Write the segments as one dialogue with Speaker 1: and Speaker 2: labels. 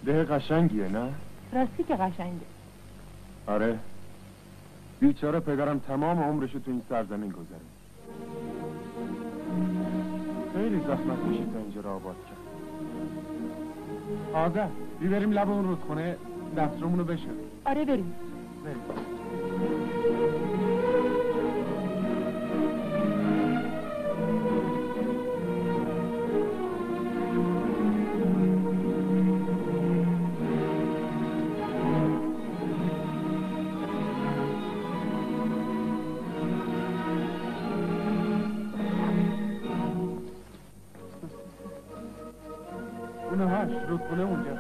Speaker 1: ده قشنگیه نه؟
Speaker 2: راستی که قشنگه.
Speaker 1: آره بیچاره پدرم تمام عمرشو تو این سرزمین گذره. خیلی زحمت کشید تا اینجا را آباد کرد. آزه بریم لب اون رودخونه دسترومونو بشوریم.
Speaker 2: آره بریم.
Speaker 1: رودخونه اونجا.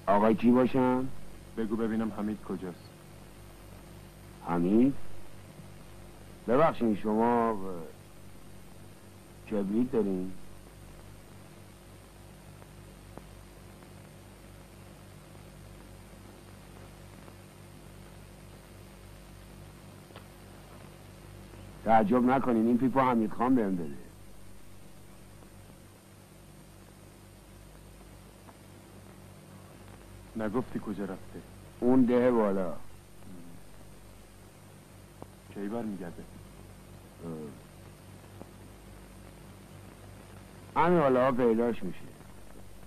Speaker 2: آقای کی باشم؟
Speaker 1: بگو ببینم حمید کجاست.
Speaker 2: حمید؟ ببخشید شما کبریت دارین؟ تعجب نکنین این پیپو حمید خان بهم داده.
Speaker 1: نگفتی کجا رفته؟
Speaker 2: اون ده بالا.
Speaker 1: کی بر میگرده؟
Speaker 2: همین حالا پیداش میشه.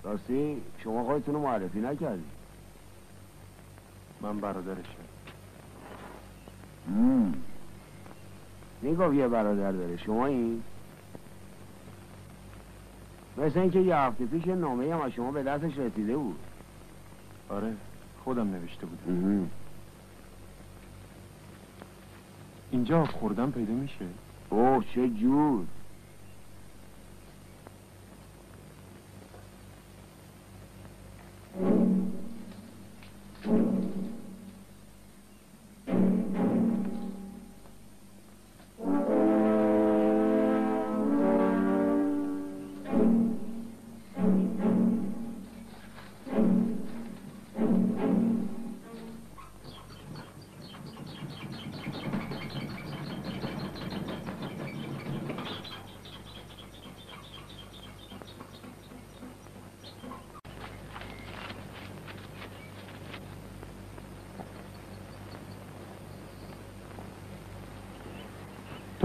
Speaker 2: راستی شما خودتون رو معرفی نکردی؟
Speaker 1: من برادرشم.
Speaker 2: میگفت یه برادر داره. شما این؟ مثل اینکه یه هفته پیش نامه هم از شما به دستش رسیده بود.
Speaker 1: آره خودم نوشته بودم. اینجا آب خوردن پیدا میشه؟
Speaker 2: اوه چه جور.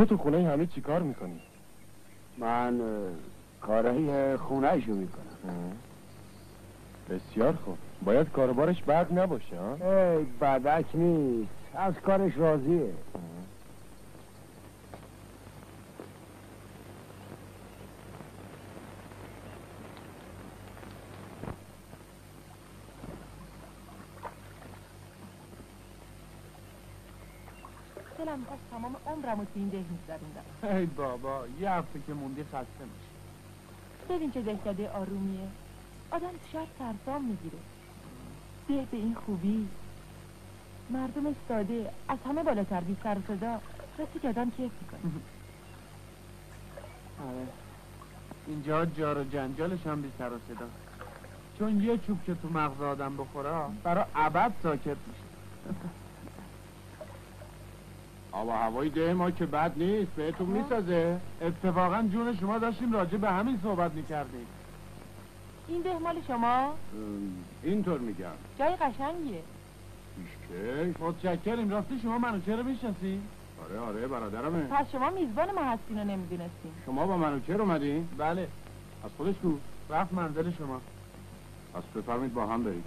Speaker 1: تو خونه حمید چی کار میکنی؟
Speaker 2: من کارهای خونهشو میکنم.
Speaker 1: بسیار خوب. باید کاربارش بد نباشه ها؟
Speaker 2: ای بدک نیست، از کارش راضیه.
Speaker 3: دلم میخواست تمام عمرمو تو این ده می‌گذروندم.
Speaker 4: ای بابا یه هفته که موندی خسته میشه.
Speaker 3: ببین چه دهکده آرومیه. آدم شاید سرسام میگیره. ده به این خوبی، مردم ساده، از همه بالاتر بی سر و صدا، رسی که آدم کیف میکنه.
Speaker 4: آره اینجا جار و جنجالش هم بی سر و صدا، چون یه چوب که تو مغز آدم بخوره برای ابد ساکت میشه.
Speaker 2: آب و هوای ده ما که بد نیست، بهتون میسازه.
Speaker 4: اتفاقا جون شما داشتیم راجع به همین صحبت میکردیم.
Speaker 3: این ده مال شما؟
Speaker 2: اینطور میگم.
Speaker 3: جای قشنگیه.
Speaker 2: پیشکش.
Speaker 4: متشکریم. راستی شما منوچهر میشناسین؟
Speaker 2: آره برادرمه.
Speaker 3: پس شما میزبان ما هستین و نمیدونستین.
Speaker 2: شما با منوچهر اومدین؟
Speaker 4: بله.
Speaker 2: از خودش کو؟
Speaker 4: رفت منزل شما.
Speaker 2: از بفرمید با هم برید.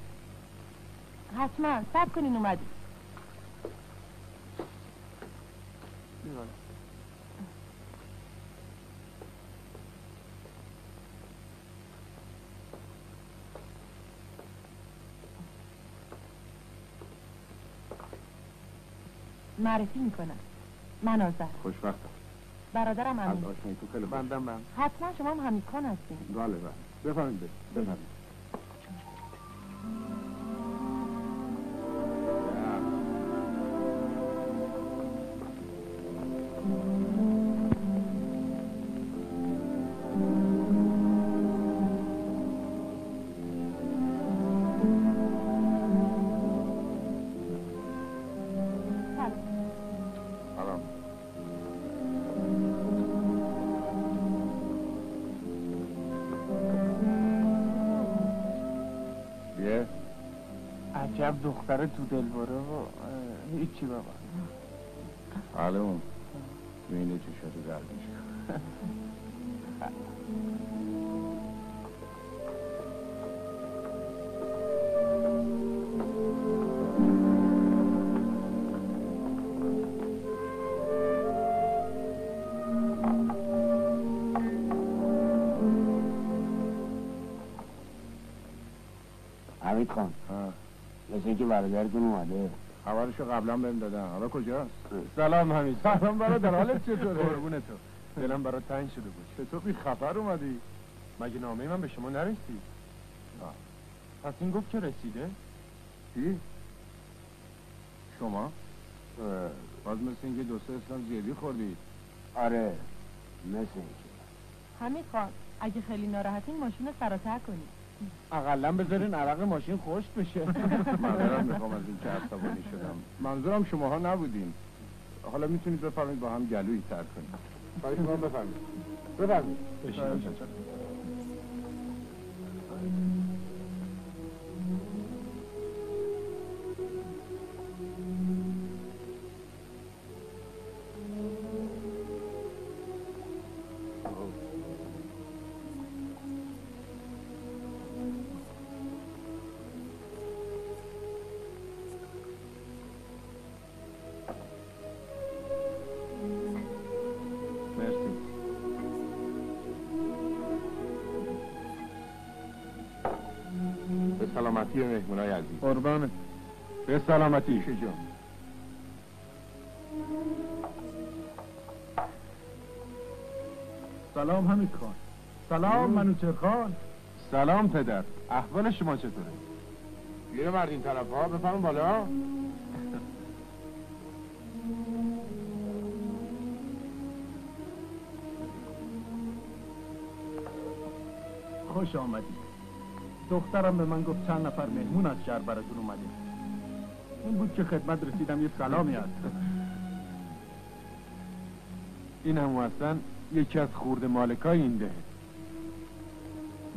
Speaker 3: حتما صبر کنین اومدین. معرفی میکنم. من آذر.
Speaker 2: خوشبختم.
Speaker 3: برادرم
Speaker 2: از
Speaker 3: امین.
Speaker 2: آشنایی تو خیلی
Speaker 4: بندم
Speaker 3: حتما شما هم حمید خان هستین.
Speaker 2: بله بفرمید بفرمید.
Speaker 4: عجب دختر تو دلبره و هیچی بابا.
Speaker 2: معلوم تو اینه چشاتو دردش. حمید خان مثل اینکه برادرتون اومده.
Speaker 1: خبرشو قبلا بهم دادن. حالا کجاست؟
Speaker 4: سلام حمید.
Speaker 1: سلام برادر، حالت چطوره؟ قربون تو. دلم برات تنگ شده بود. چطور بی خبر اومدی؟ مگه نامه من به شما نرسید؟ پس این گفت که رسیده؟
Speaker 2: چی؟
Speaker 1: شما؟
Speaker 2: باز مثل اینکه دو سه اسلام زیادی خوردید. آره مثل اینکه.
Speaker 3: همین خان اگه خیلی ناراحتین ماشین رو فراتر کنید.
Speaker 4: اقلا بذارین عرق ماشین خشک بشه.
Speaker 1: معذرت میخوام از این که عصبانی شدم. منظورم شماها نبودین. حالا میتونید بفرمایید با هم گلویی سر کنید.
Speaker 2: خواهش می‌کنم بفرمایید. بفرمایید.
Speaker 1: بشینید. سلامتی مهمونای عزیز.
Speaker 4: قربانت.
Speaker 1: به سلامتی شجون.
Speaker 4: سلام حمید خان. سلام منوچهر خان.
Speaker 1: سلام پدر. احوال شما چطوره؟
Speaker 2: یه مرد این طرف ها بفرم بالا.
Speaker 4: خوش آمدید. دخترم به من گفت چند نفر مهمون از شهر براتون اومده. این بود که خدمت رسیدم یه سلامی هست.
Speaker 1: این هم اصلا یکی از خورده مالکای این دهه.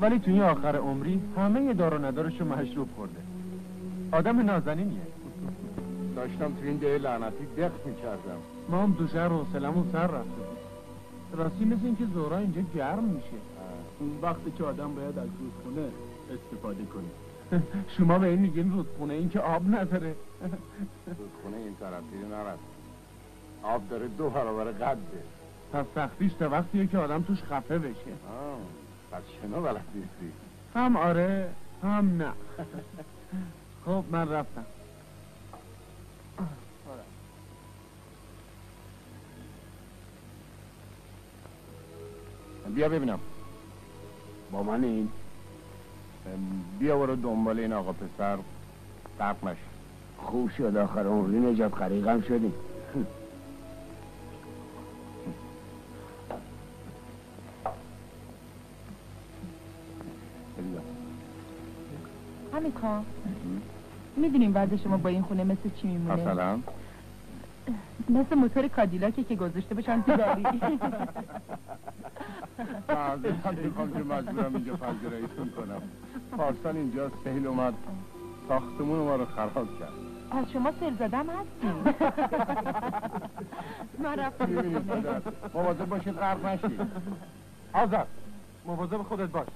Speaker 1: ولی توی آخر عمری همه دار و ندارشو مشروب خورده. آدم نازنینیه.
Speaker 2: داشتم تو این ده لعنتی دق میکردم.
Speaker 4: ما هم تو شهر حوصله‌مون سر رفته بود. راستی مثل اینکه ظهرا اینجا گرم میشه. اون وقتی که آدم باید از رودخونه استفاده کنه. شما به این میگین رودخونه، این که آب نداره.
Speaker 2: رودخونه این طرفی نرد. آب داره 2 برابر قده.
Speaker 4: پس سختیش تا وقتیه که آدم توش خفه بشه.
Speaker 2: پس شنو بلد نیستی.
Speaker 4: هم آره هم نه. خب من رفتم.
Speaker 1: بیا ببینم.
Speaker 2: با من این
Speaker 1: بیا برو دنبال این آقا پسر غرق نشی.
Speaker 2: خوب شد آخر عمری نجات غریقم شدیم.
Speaker 3: حمید خان میدونیم وضع شما با این خونه مثل چی میمونه؟
Speaker 1: مثلا
Speaker 3: مثل موتور کادیلاکه که گذاشته باشن تو گاری.
Speaker 1: معذرت میخوام که مجبورم اینجا پذیراییتون کنم. پارسال اینجا سیل اومد ساختمون ما رو خراب کرد.
Speaker 3: از شما سیل زدم هستیم. من رفتم.
Speaker 1: میبینید پدر مواظب باشید غرق نشید. آزاد مواظب خودت باش.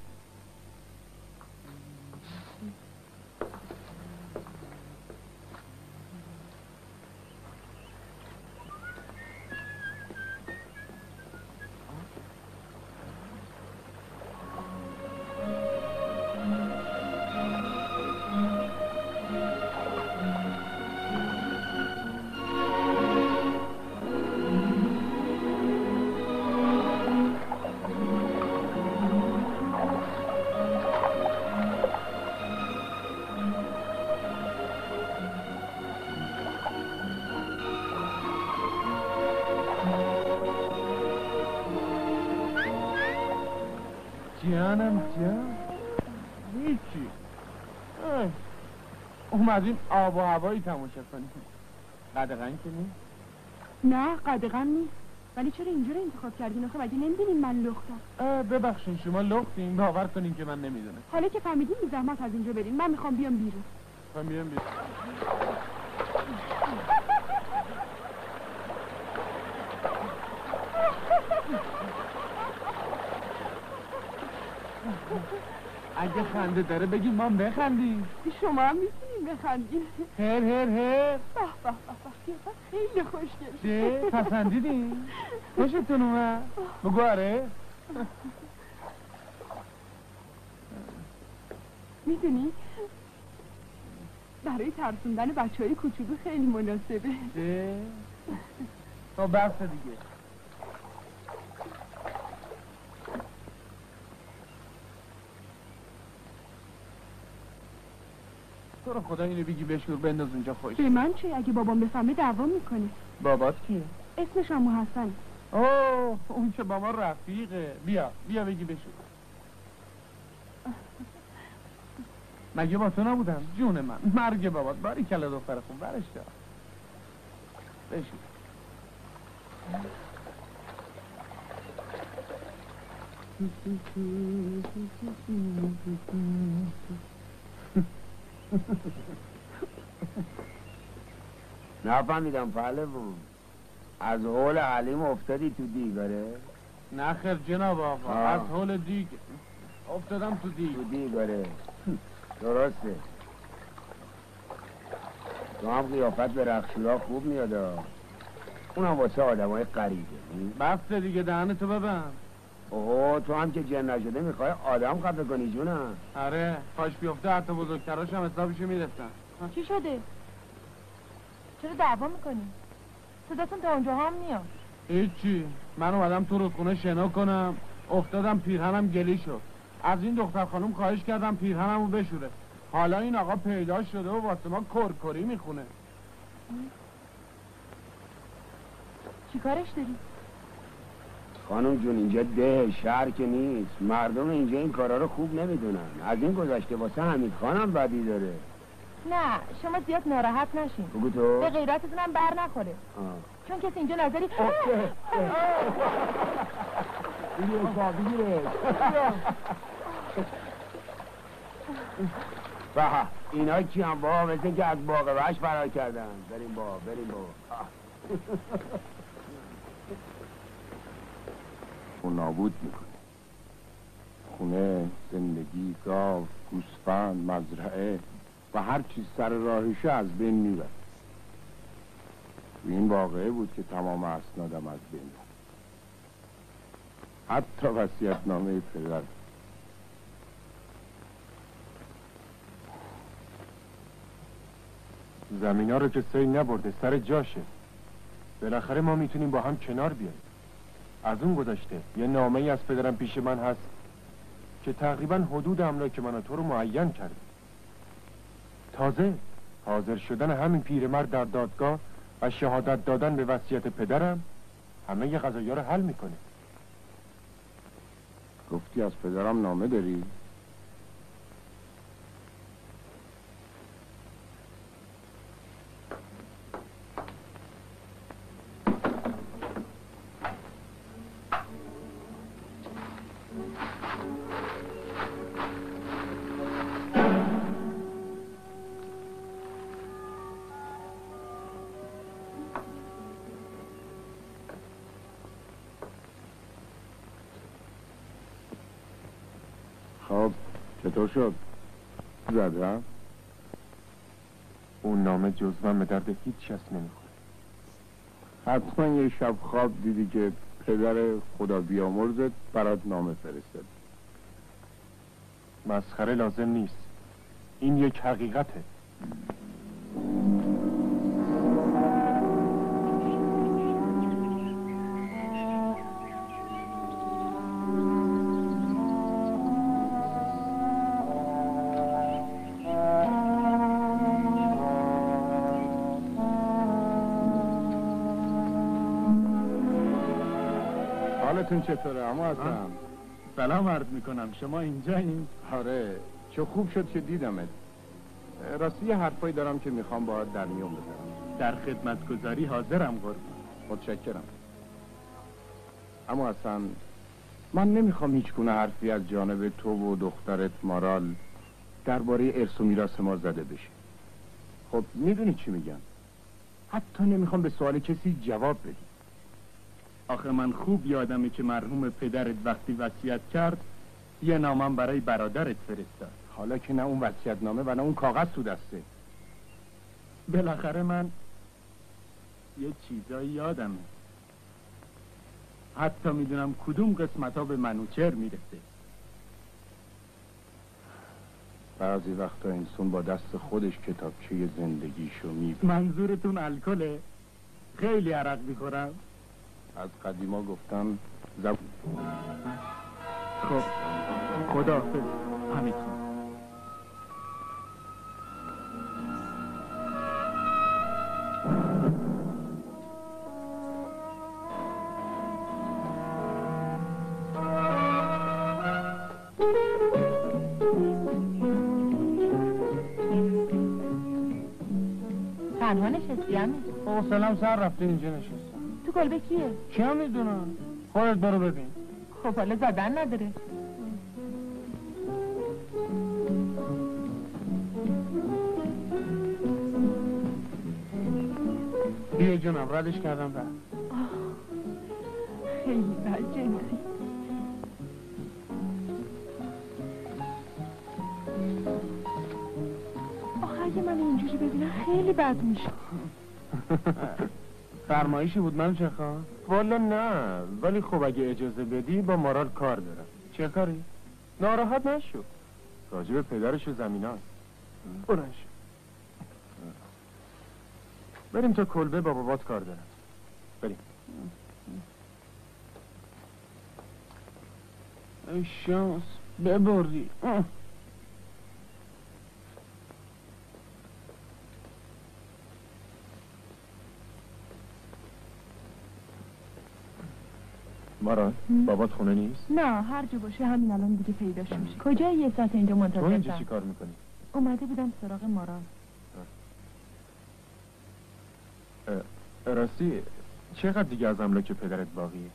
Speaker 4: جانم جان هیچی. اومدیم آب و هوایی تماشا کنیم. قدغن که نیست؟
Speaker 5: نه قدغن نیست. ولی چرا اینجا رو انتخاب کردین آخه؟ مگه نمیدونین من لختم؟
Speaker 4: ببخشین شما لختین، باور کنین که من نمیدونم.
Speaker 5: حالا که فهمیدین بی زحمت از اینجا برین، من میخوام بیام بیرون.
Speaker 4: من بیام بیرون. اگه خنده داره بگیم ما هم بخندیم.
Speaker 5: شما هم میتونین بخندین.
Speaker 4: هر هر هر.
Speaker 5: به به به خیلی خوشگل.
Speaker 4: چه پسندیدین؟ خوشتون اومد؟ بگو آره.
Speaker 5: میدونی برای ترسوندن بچهای کوچولو خیلی مناسبه.
Speaker 4: چه؟ تا بحث دیگه. تو رو خدا اینو بگی بشور بنداز اونجا خوش.
Speaker 5: به من چه؟ اگه بابام بفهمه دعوا میکنه.
Speaker 4: بابات کیه؟
Speaker 5: اسمش عمو حسن.
Speaker 4: اوه اون که با ما رفیقه. بیا بگی بشور. مگه با تو نبودم؟ جون من مرگ بابات. باریکلا دختر خوب، برش دار بشور.
Speaker 2: نفهمیدم پهلوون، از حول علیم افتادی تو دیگاره؟
Speaker 4: نه خیر جناب آقا، از حول دیگ افتادم تو دیگ.
Speaker 2: تو دیگاره درسته. تو هم قیافت به رخشورا خوب میاده، اونم واسه آدم های قریبه.
Speaker 4: بسته دیگه دهنتو ببند.
Speaker 2: اوه تو هم که جن نشده میخوای آدم خفه کنی جونم.
Speaker 4: آره کاش بیفته حتی بزرگتراش هم حسابشو میرفتن.
Speaker 3: چی شده؟ چرا دعوا میکنی؟ صداتون تا اونجا هم میاد.
Speaker 4: هیچی، من اومدم تو رودخونه شنا کنم، افتادم پیرهنم گلی شد. از این دختر خانم خواهش کردم پیرهنمو بشوره. حالا این آقا پیدا شده و واسه ما کرکری میخونه.
Speaker 3: چی کارش داری؟
Speaker 2: خانم جون اینجا ده شهر که نیست، مردم اینجا این کارا رو خوب نمیدونن. از این گذشته واسه حمید خانم بدی داره.
Speaker 3: نه شما زیاد ناراحت نشین.
Speaker 2: بگو تو.
Speaker 3: به غیرتتون هم بر نخوره. چون کسی اینجا نظری
Speaker 2: بها اینا کی هم با مثل که از باغ وحش فرار کردن. بریم با
Speaker 6: اون نابود میکنه. خونه، زندگی، گاو، گوسفند، مزرعه و هر چیز سر راهشه از بین میبره. این واقعه بود که تمام اسنادم از بین رفت. حتی وصیت‌نامه پدر.
Speaker 1: زمینا رو که سیل نبرده، سر جاشه. بالاخره ما میتونیم با هم کنار بیاییم. از اون گذشته یه نامه ای از پدرم پیش من هست که تقریبا حدود املاک من و تو رو معین کرده. تازه حاضر شدن همین پیرمرد در دادگاه و شهادت دادن به وصیت پدرم همه ی قضایا رو حل میکنه.
Speaker 6: گفتی از پدرم نامه داری؟ خب چطور شد؟ زده؟
Speaker 1: اون نامه جز من به درد هیچ کس نمیخوره.
Speaker 6: حتما یه شب خواب دیدی که پدر خدا بیامرزت برات نامه فرستاد.
Speaker 1: مسخره لازم نیست، این یک حقیقته.
Speaker 6: حالتون چطوره اما حسن؟
Speaker 4: سلام عرض میکنم، شما اینجا این؟
Speaker 6: آره چه خوب شد که دیدمت. راستی یه حرفایی دارم که میخوام باهات در میون بذارم.
Speaker 4: در خدمتگزاری حاضرم قربان.
Speaker 6: متشکرم. اما حسن من نمیخوام هیچ گونه حرفی از جانب تو و دخترت مارال درباره ارث و میراث ما زده بشه. خب میدونی چی میگم؟ حتی نمیخوام به سوال کسی جواب بدی.
Speaker 4: آخه من خوب یادمه که مرحوم پدرت وقتی وصیت کرد یه نامم برای برادرت فرستاد.
Speaker 6: حالا که نه اون وصیت‌نامه و نه اون کاغذ تو دسته.
Speaker 4: بالاخره من یه چیزایی یادمه. حتی میدونم کدوم قسمت ها به منوچهر میرسه.
Speaker 6: بعضی وقتا انسان با دست خودش کتابچه زندگیشو میبینه.
Speaker 4: منظورتون الکله؟ خیلی عرق میخورم.
Speaker 6: از قدیما گفتن
Speaker 4: خب خداحافظ حمید خان.
Speaker 3: تنها نشستی همین؟
Speaker 4: حوصله‌ام سر رفته اینجا نشستم.
Speaker 3: تو کلبه کیه؟
Speaker 4: چه میدونم؟ خودت برو ببین.
Speaker 3: خب حالا زدن نداره.
Speaker 4: بیا جونم، ردش کردم رفت.
Speaker 3: خیلی بد جنسی. آخه اگه من اینجوری ببینم خیلی بد میشه.
Speaker 4: فرمایشی بود من چه خواهم؟
Speaker 1: والا نه، ولی خب اگه اجازه بدی با مارال کار دارم.
Speaker 4: چه کاری؟
Speaker 1: ناراحت نشو، راجب پدرش و زمیناست.
Speaker 4: برش.
Speaker 1: بریم تا کلبه با بابات کار دارم. بریم.
Speaker 4: ای شانس ببردی.
Speaker 1: مارال، بابات خونه نیست؟
Speaker 3: نه، هر جا باشه همین الان دیگه پیداش میشه. کجا یه ساعت اینجا
Speaker 1: تو اینجا
Speaker 3: منتظرم؟
Speaker 1: چی کار میکنی؟
Speaker 3: اومده بودم سراغ مارال.
Speaker 1: راستی چقدر دیگه از املاک پدرت باقیه؟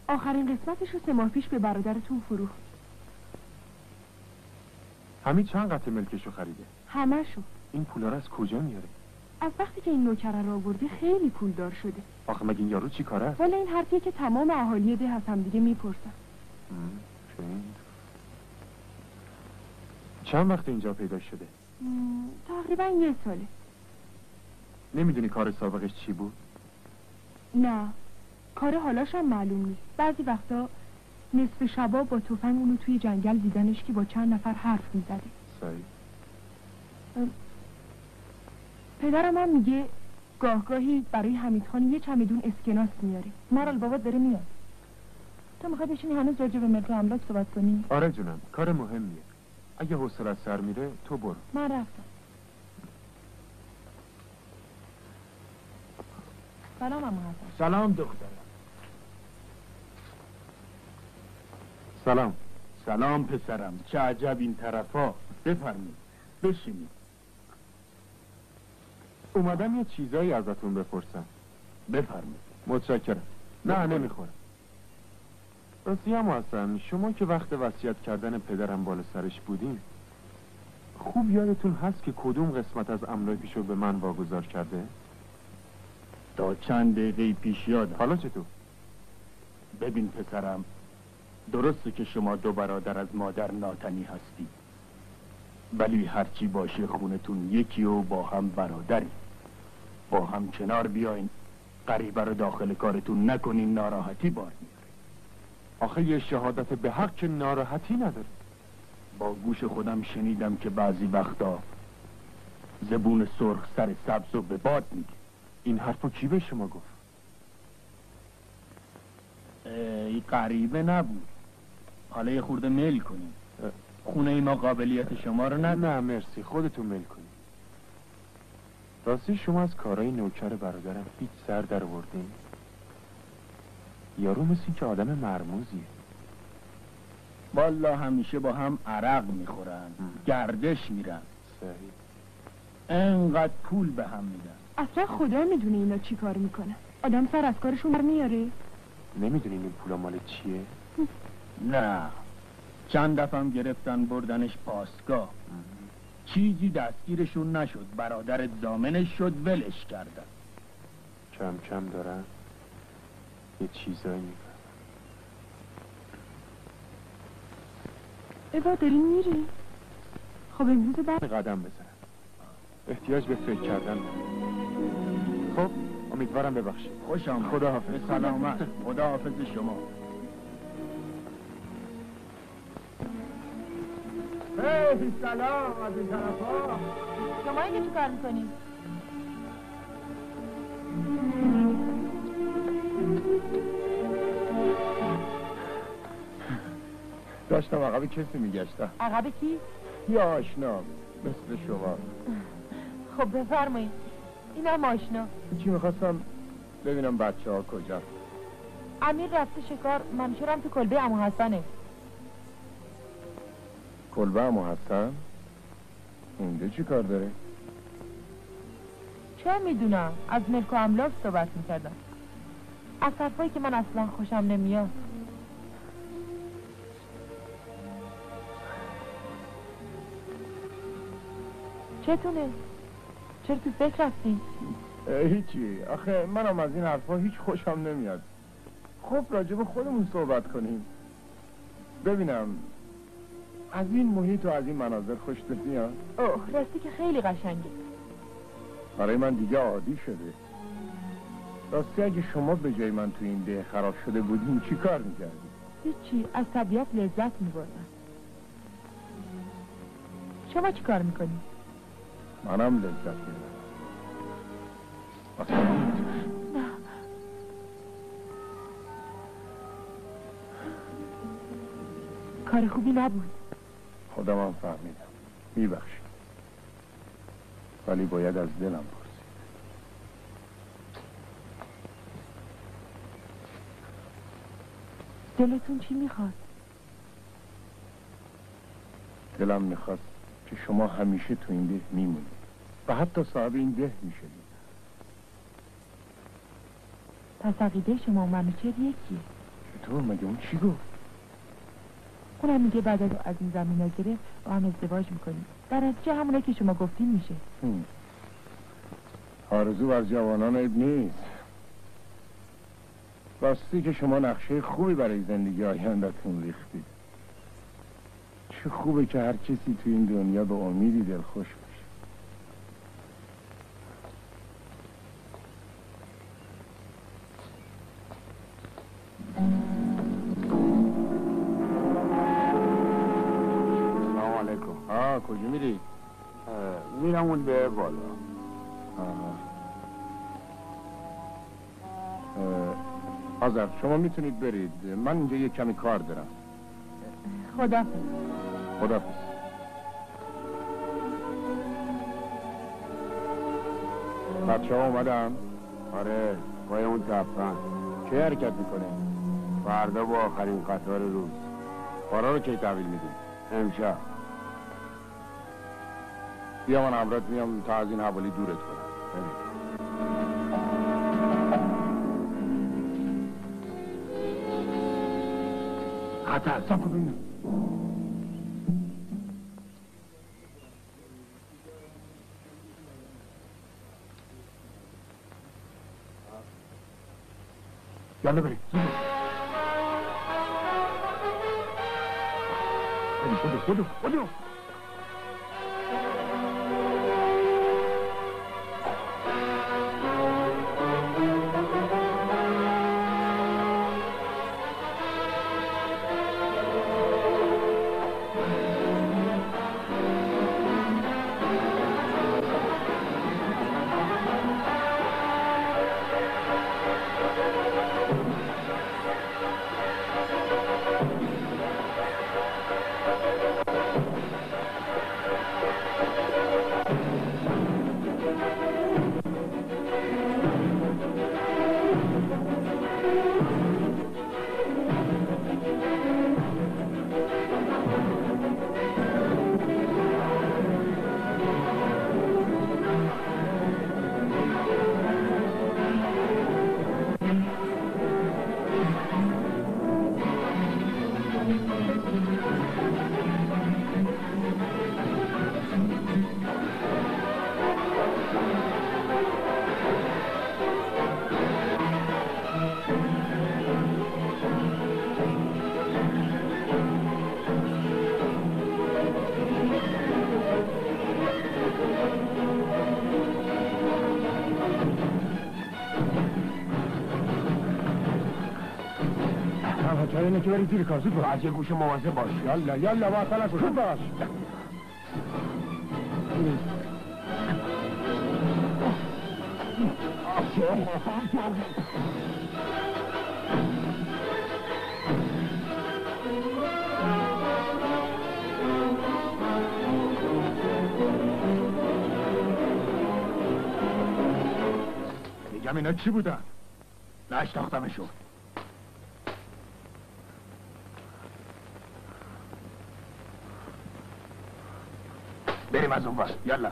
Speaker 3: آخرین قسمتش رو 3 ماه پیش به برادرتون فروخت.
Speaker 1: همین چند قطعه ملکشو خریده؟
Speaker 3: همه‌شو.
Speaker 1: این پولا رو از کجا میاره؟
Speaker 3: از وقتی که این نوکره رو آوردی خیلی پولدار شده.
Speaker 1: آخه مگه این یارو چی کاره است؟
Speaker 3: والا این حرفیه که تمام اهالی ده از هم دیگه میپرسن.
Speaker 1: چند وقت اینجا پیدا شده؟
Speaker 3: تقریبا 1 ساله.
Speaker 1: نمیدونی کار سابقش چی بود؟
Speaker 3: نه، کار حالاش هم معلوم نیست. بعضی وقتا نصف شبا با تفنگ اونو توی جنگل دیدنش که با چند نفر حرف میزده.
Speaker 1: صحیح.
Speaker 3: پدرم هم میگه گاهگاهی برای حمید خان یه چمدون اسکناس میاره. مارال بابا داره میاد. تو میخوای بشینی هنوز راجع به ملک و املاک صحبت کنی؟
Speaker 1: آره جونم، کار مهمیه. اگه حوصله‌ات سر میره تو برو.
Speaker 3: من رفتم. سلام عمو حسن.
Speaker 4: سلام دخترم.
Speaker 1: سلام.
Speaker 6: سلام پسرم، چه عجب این طرفا. بفرمید بشینید.
Speaker 1: اومدم یه چیزایی ازتون بپرسم.
Speaker 6: بفرمید.
Speaker 1: متشکرم. نه نمیخورم. راستی هم هستن شما که وقت وصیت کردن پدرم بالا سرش بودیم خوب یادتون هست که کدوم قسمت از املاکشو به من واگذار کرده؟
Speaker 6: تا چند دقیقه پیش یادم.
Speaker 1: حالا چطور؟
Speaker 6: ببین پسرم، درسته که شما 2 برادر از مادر ناتنی هستی، ولی هرچی باشه خونتون یکی و با هم برادری. با هم کنار بیاین، غریبه رو داخل کارتون نکنین، ناراحتی بار میاره.
Speaker 1: آخه یه شهادت به حق که ناراحتی نداره.
Speaker 6: با گوش خودم شنیدم که بعضی وقتا زبون سرخ سر سبز رو به باد میگه.
Speaker 1: این حرفو کی به شما گفت؟
Speaker 6: این غریبه نبود. حالا یه خورده میل کنیم. خونه ما قابلیت شما رو
Speaker 1: نه مرسی، خودتون میل کنید. راستی شما از کارهای نوکر برادرم هیچ سر در آوردین؟ یارو مثل که آدم مرموزیه.
Speaker 6: والا همیشه با هم عرق میخورن، گردش میرن،
Speaker 1: صحیح.
Speaker 6: انقدر پول به هم میدن.
Speaker 3: اصلا خدا میدونه اینا چی کار میکنن. آدم سر از کارشون در میاره.
Speaker 1: نمیدونین این پولا مال چیه؟
Speaker 6: نه، چند دفعه هم گرفتن بردنش پاسگاه. چیزی دستگیرشون نشد، برادر زامنش شد ولش کردن.
Speaker 1: کم کم دارن یه چیزایی میکنن.
Speaker 3: ایوا دارین میری؟ خب امروز بعد
Speaker 1: قدم بزنم، احتیاج به فکر کردن دارم. خب امیدوارم ببخشید.
Speaker 6: خوش آمد.
Speaker 1: خدا حافظ.
Speaker 6: به سلامت. خدا حافظ شما.
Speaker 4: سلام از این طرفا.
Speaker 3: شما اینجا چی کار میکنی؟
Speaker 1: داشتم عقب کسی میگشتم.
Speaker 3: عقب کی؟
Speaker 1: یه آشنا مثل شما.
Speaker 3: خب بفرمایید. اینم آشنا.
Speaker 1: چی میخواستم ببینم بچه ها کجا.
Speaker 3: امیر رفته شکار، منشورم تو کلبه عمو حسنه.
Speaker 1: کلبه عمو حسن؟ اونجا چی کار داره؟
Speaker 3: چه میدونم، از ملک و املاک صحبت میکردم، از حرفایی که من اصلا خوشم نمیاد. چتونه؟ چرا تو فکر هستی؟
Speaker 6: هیچی، آخه منم از این حرفا هیچ خوشم نمیاد. خب راجب خودمون صحبت کنیم. ببینم از این محیط و از این مناظر خوشت میاد؟
Speaker 3: اوه راستی که خیلی قشنگه.
Speaker 6: برای من دیگه عادی شده. راستی اگه شما به جای من تو این ده خراب شده بودین چی کار میکردی؟
Speaker 3: هیچی، از طبیعت لذت میبردم. شما چی کار میکنی؟
Speaker 6: منم لذت میبرم.
Speaker 3: کار خوبی نبود.
Speaker 6: خودم هم فهمیدم. میبخشید. ولی باید از دلم پرسید.
Speaker 3: دلتون چی میخواد؟
Speaker 6: دلم میخواد که شما همیشه تو این ده میمونید و حتی صاحب این ده میشدید.
Speaker 3: پس عقیده شما و منوچهر یکیه.
Speaker 6: چطور؟ مگه اون چی گفت؟
Speaker 3: اونم میگه بعد از این زمین گرفت با هم ازدواج میکنیم. در نتیجه همونه که شما گفتین میشه.
Speaker 6: آرزو بر جوانان عیب نیست. راستی که شما نقشه خوبی برای زندگی آینده‌تون ریختید. چه خوبه که هر کسی تو این دنیا به امیدی دلخوش باشه.
Speaker 2: سلام علیکم.
Speaker 6: کجا میری؟
Speaker 2: میرم اون به بالا.
Speaker 6: آذر شما میتونید برید، من اینجا یه کمی کار دارم.
Speaker 3: خدافظ.
Speaker 6: خدافظ. بچه ها اومدن؟
Speaker 2: آره پای اون تپن.
Speaker 6: چه حرکت میکنه؟
Speaker 2: فردا با آخرین قطار روز.
Speaker 6: کارا رو کی تحویل میدیم؟
Speaker 2: امشب.
Speaker 6: بیا من همراهت میام تا از این حوالی دورت کنم.
Speaker 2: خطر سب کنیم.
Speaker 6: یالا بریم. بدو. اینه که بری زیر کار. زود
Speaker 2: از یه گوش مواظب باش.
Speaker 6: یالا واصل زود باش.
Speaker 2: میگم اینا چی بودن؟ نشناختمشون. بریم از اون ور. یالا.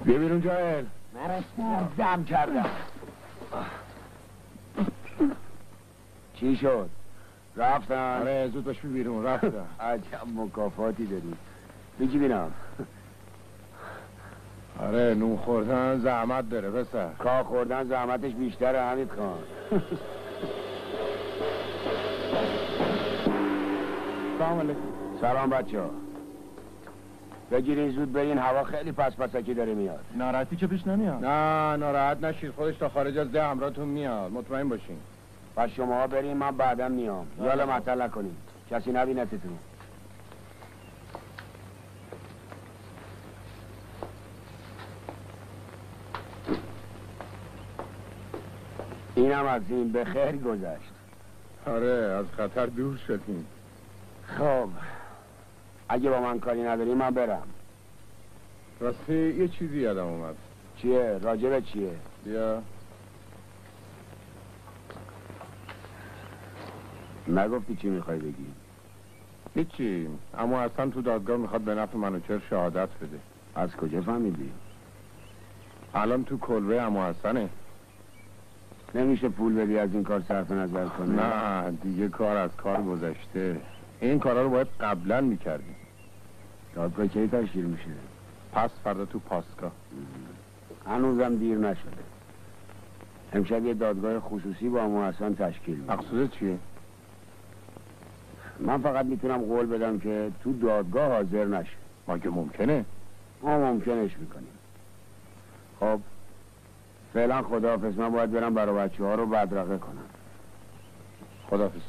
Speaker 6: بیا بیرون جاهل.
Speaker 2: من دم کردم. چی شد؟ رفتن؟
Speaker 6: آره زود باش بیرون رفتن.
Speaker 2: عجب مکافاتی داری. بگی بینم.
Speaker 6: آره نون خوردن زحمت داره پسر.
Speaker 2: کار خوردن زحمتش بیشتره حمید خان.
Speaker 1: سلام علیکم.
Speaker 2: سلام بچه ها. بگیرین زود برین، هوا خیلی پسکی داره میاد.
Speaker 1: ناراحتی که پیش نمیاد.
Speaker 6: نه ناراحت نشید، خودش تا خارج از ده همراهتون میاد، مطمئن باشین.
Speaker 2: پس شما برین، من بعدم میام. یالا معطل نکنین، کسی نبینتتون. اینم از این به خیر گذشت.
Speaker 6: آره از خطر دور شدیم.
Speaker 2: خب اگه با من کاری نداری من برم.
Speaker 6: راستی یه چیزی یادم اومد.
Speaker 2: چیه؟ راجبه چیه؟
Speaker 6: بیا.
Speaker 2: نگفتی چی میخوای بگی؟
Speaker 6: هیچی، اما اصلا تو دادگاه میخواد به نفع منوچهر شهادت بده.
Speaker 2: از کجا فهمیدی؟
Speaker 6: الان تو کلبه اما حسنه.
Speaker 2: نمیشه پول بدی از این کار صرف نظر کنی؟
Speaker 6: نه دیگه کار از کار گذشته. این کارا رو باید قبلا میکردیم.
Speaker 2: دادگاه کی تشکیل میشه؟
Speaker 6: پس فردا تو پاسگاه.
Speaker 2: هنوزم دیر نشده. امشب یه دادگاه خصوصی با اما حسن تشکیل میشه.
Speaker 6: مقصود چیه؟
Speaker 2: من فقط میتونم قول بدم که تو دادگاه حاضر نشه.
Speaker 6: مگه ممکنه؟
Speaker 2: ما ممکنش میکنیم. خب فعلا خداحافظ، من باید برم برای بچه ها رو بدرقه کنم.
Speaker 6: خداحافظ.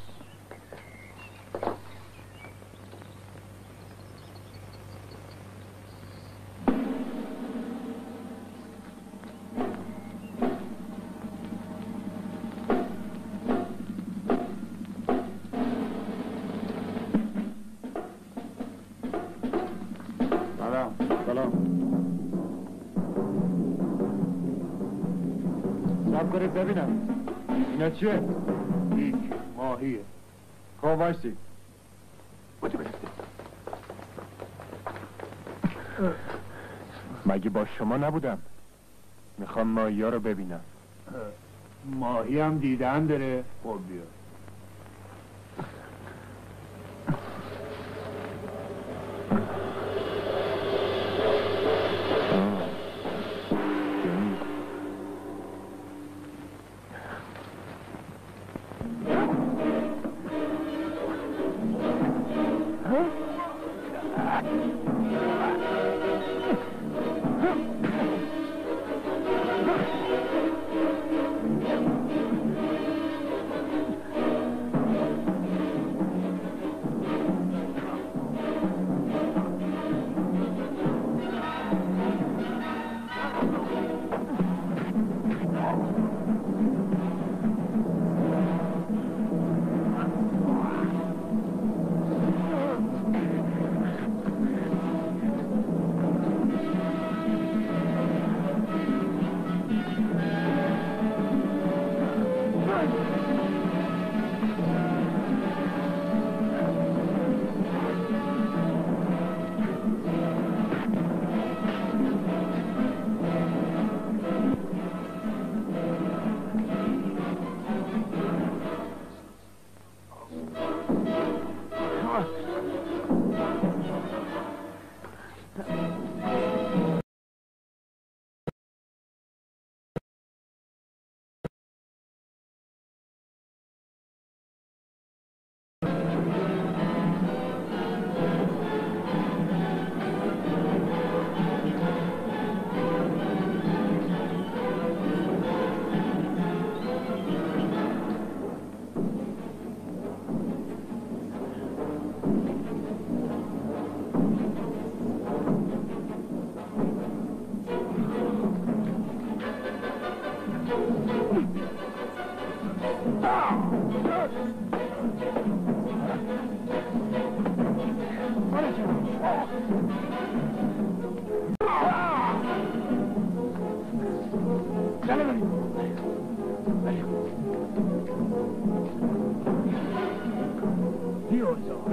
Speaker 1: سلام. سب کنید ببینم اینا چیه؟
Speaker 6: هیچ ماهیه.
Speaker 1: خب وایسی. مگه با شما نبودم؟ میخوام ماهی ها رو ببینم.
Speaker 6: ماهی هم دیدن داره. خب بیا.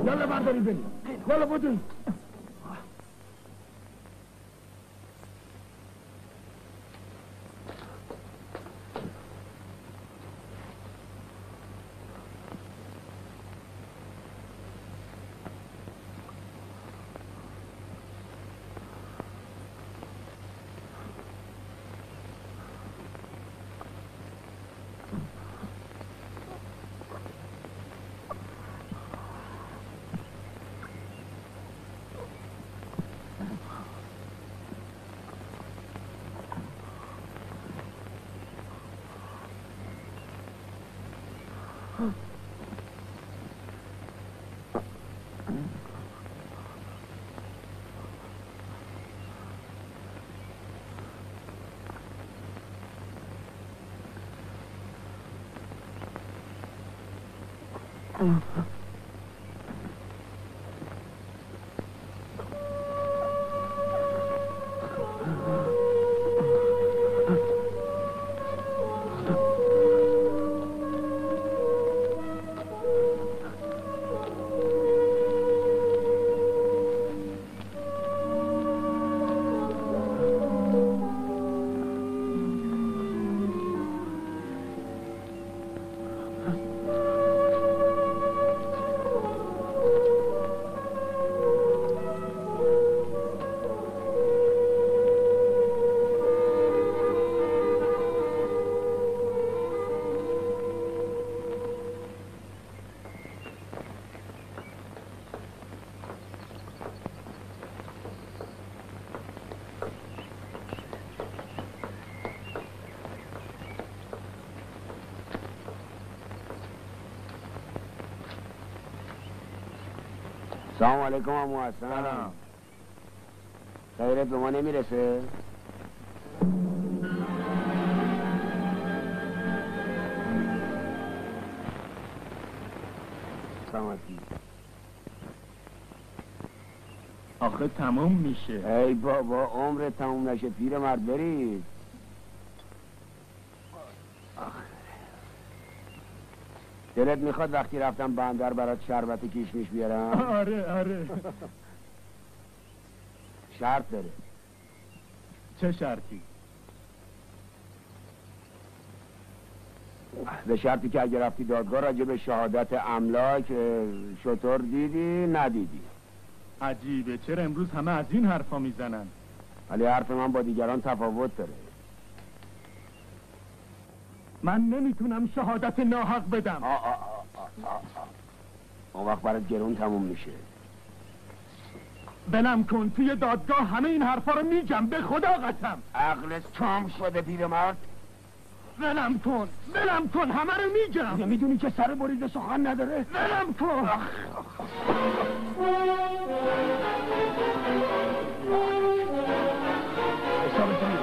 Speaker 2: یالا برداری بریم. یالا بودیم. سلام علیکم عمو حسن. خیرت به ما نمیرسه؟ سلامتی.
Speaker 4: آخه تموم میشه.
Speaker 2: ای بابا عمر تموم نشه پیرمرد برید. دلت میخواد وقتی رفتم بندر برات شربت کیشمیش بیارم؟
Speaker 4: آره
Speaker 2: شرط داره.
Speaker 4: چه شرطی؟
Speaker 2: به شرطی که اگه رفتی دادگاه راجع به شهادت املاک شطور دیدی ندیدی.
Speaker 4: عجیبه چرا امروز همه از این حرفا میزنن؟
Speaker 2: ولی حرف من با دیگران تفاوت داره.
Speaker 4: من نمیتونم شهادت ناحق بدم.
Speaker 2: اون وقت برات گرون تموم میشه.
Speaker 4: بلم کن توی دادگاه همه این حرفا رو میگم به خدا قسم.
Speaker 2: عقلت کم شده پیرمرد.
Speaker 4: بلم کن همه رو میگم.
Speaker 2: نمیدونی که سر بریده سخن نداره؟
Speaker 4: بلم کن.
Speaker 2: حسابتو میره.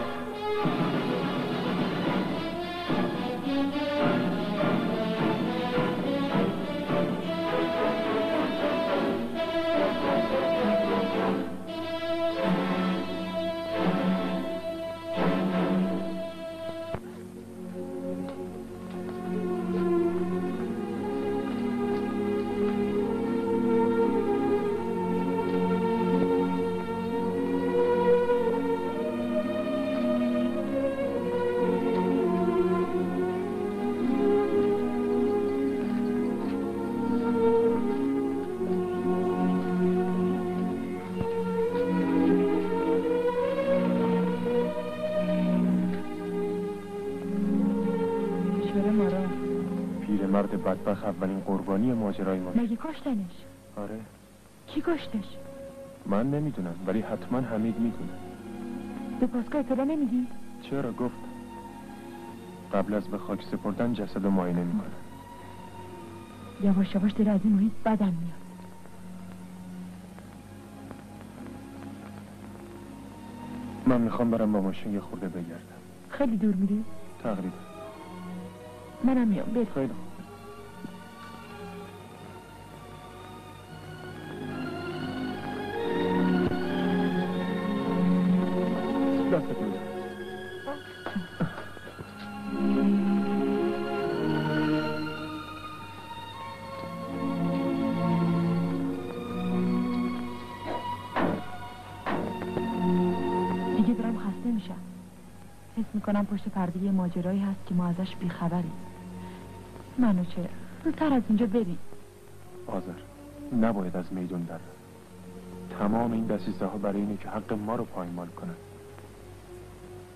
Speaker 1: پیرمرد بدبخت اولین قربانی ماجرای ما.
Speaker 3: مگه کشتنش؟
Speaker 1: آره.
Speaker 3: کی کشتش؟
Speaker 1: من نمیدونم ولی حتما حمید میدونه.
Speaker 3: به پاسگاه اطلاع نمیدی؟
Speaker 1: چرا گفت قبل از به خاک سپردن جسد رو معاینه میکنه.
Speaker 3: یواش یواش داره از این محیط بدم میاد.
Speaker 1: من میخوام برم با ماشین یه خورده بگردم.
Speaker 3: خیلی دور میری؟
Speaker 1: تقریبا.
Speaker 3: منم میام بریم.
Speaker 1: خیلی خوب. دستت میدم.
Speaker 3: دیگه دارم خسته میشم. حس میکنم پشت پرده یه ماجرایی هست که ما ازش بیخبریم. منو چه؟ زودتر از اینجا بریم.
Speaker 1: آذر نباید از میدون در. تمام این دسیسه ها برای اینه که حق ما رو پایمال کنن.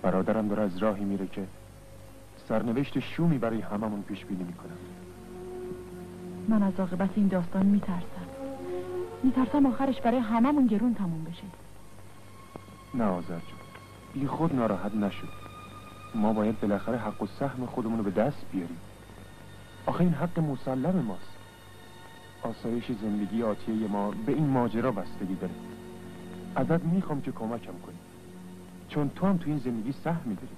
Speaker 1: برادرم داره از راهی میره که سرنوشت شومی برای هممون پیش بینی میکنن.
Speaker 3: من از عاقبت این داستان میترسم آخرش برای هممون گرون تموم بشه.
Speaker 1: نه آذر جون بی خود ناراحت نشد. ما باید بالاخره حق و سهم خودمون رو به دست بیاریم. آخه این حق مسلم ماست. آسایش زندگی آتیه ما به این ماجرا بستگی داره. ازت میخوام که کمکم کنی چون تو هم تو این زندگی سهمی داری.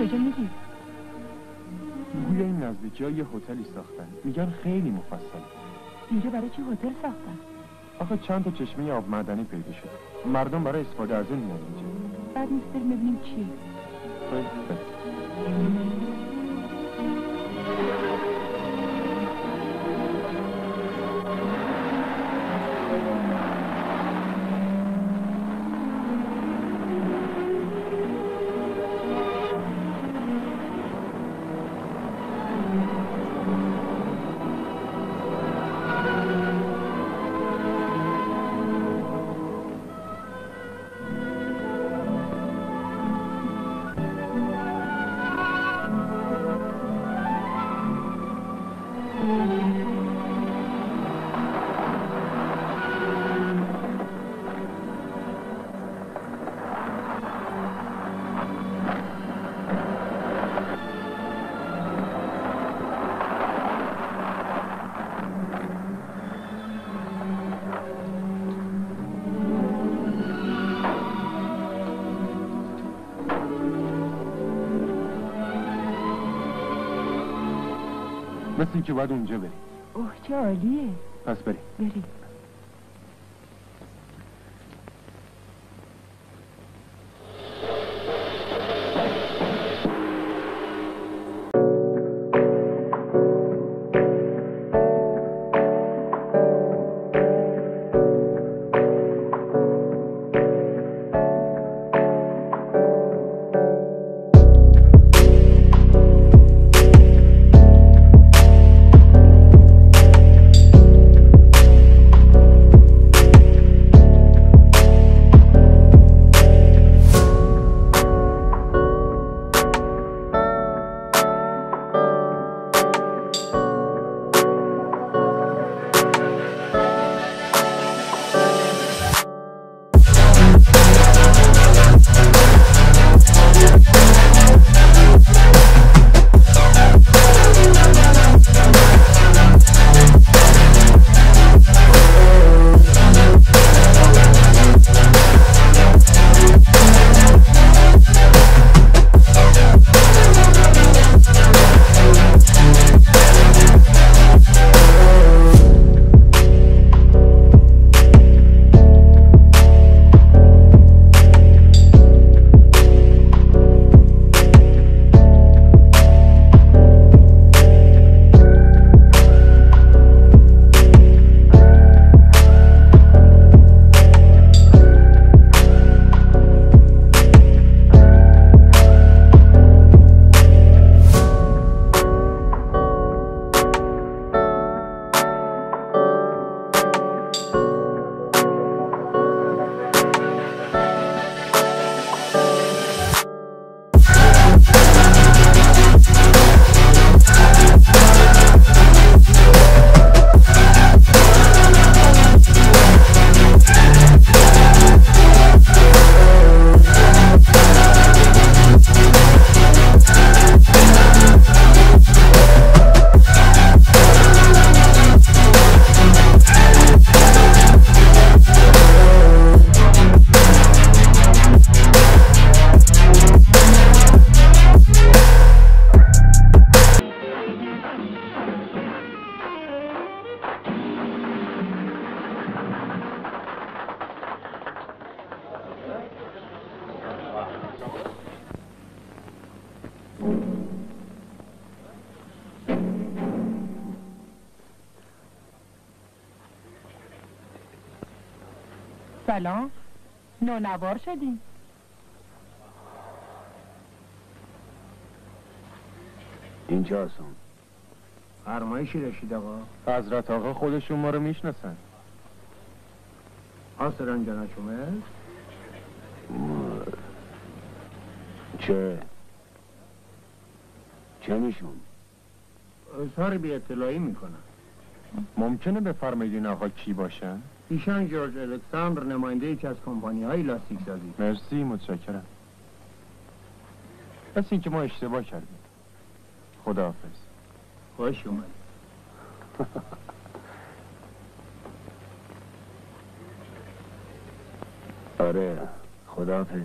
Speaker 3: کجا میری؟
Speaker 1: گویا این نزدیکی ها یه هتلی ساختن، میگن خیلی مفصل.
Speaker 3: اینجا برای چی هتل ساختن؟
Speaker 1: آخه چند تا چشمه آب معدنی پیدا شد، مردم برای استفاده از اون میان اینجا.
Speaker 3: بعد نیست بریم ببینیم چیه.
Speaker 1: مثل این که باید اونجا بریم.
Speaker 3: اوه چه عالیه.
Speaker 1: پس بریم.
Speaker 3: بریم. سلام، نونوار شدیم.
Speaker 2: اینجا هستم. فرمایشی رشید آقا.
Speaker 1: حضرت آقا خودشون ما رو میشناسن.
Speaker 2: آسران جانا شما؟ چه میشون؟ اظهار بی اطلاعی میکنن.
Speaker 1: ممکنه بفرمایید این آقا کی باشن؟
Speaker 2: ایشان جورج الکساندر، نماینده یکی از کمپانی های لاستیک سازی.
Speaker 1: مرسی، متشکرم. بس این که ما اشتباه کردیم. خداحافظ.
Speaker 2: خوش اومد. آره، خداحافظ.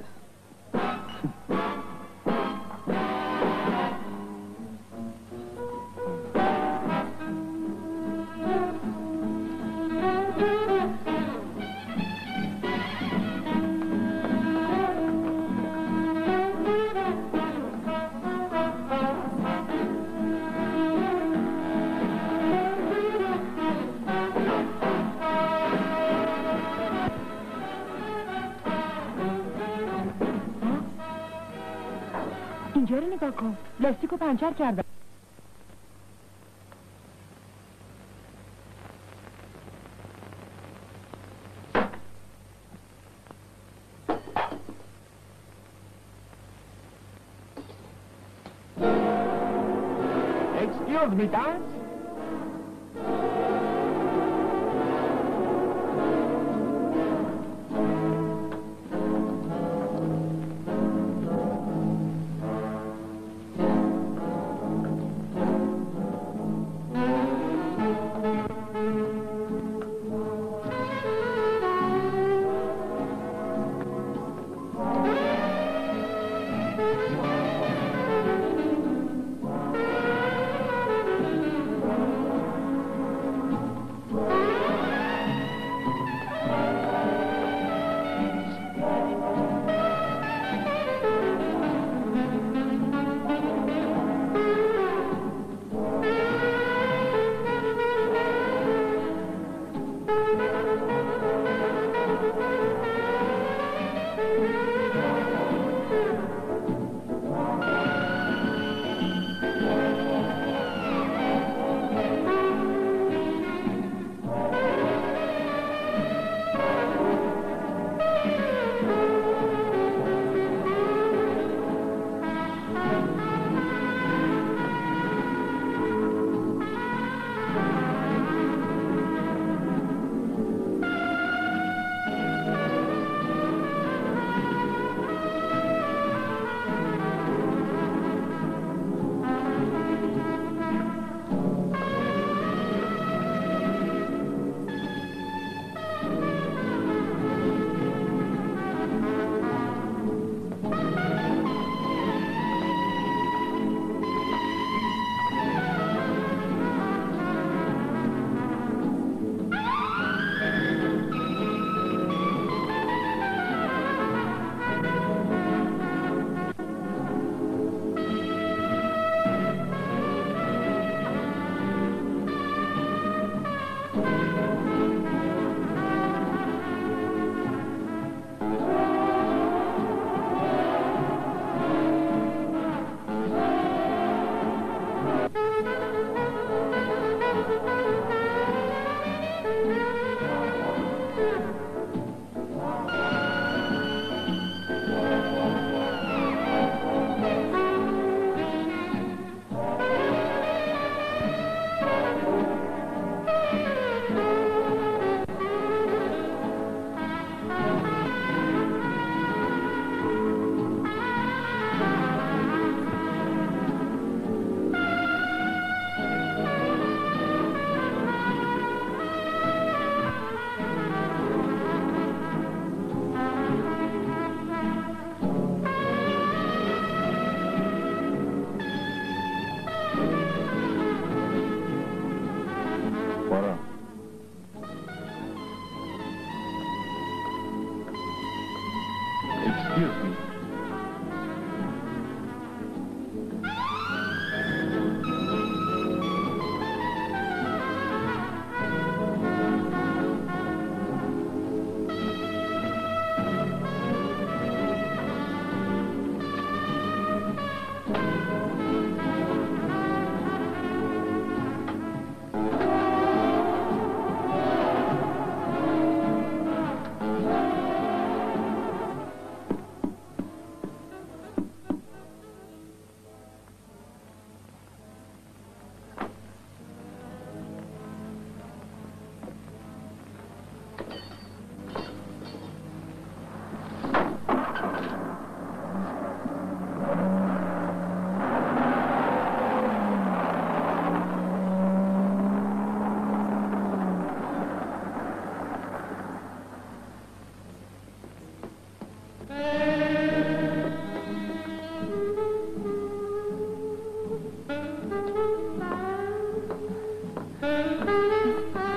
Speaker 3: اینجا رو نگاه کن، لاستیکو پنچر کردم.
Speaker 2: Excuse me, dance?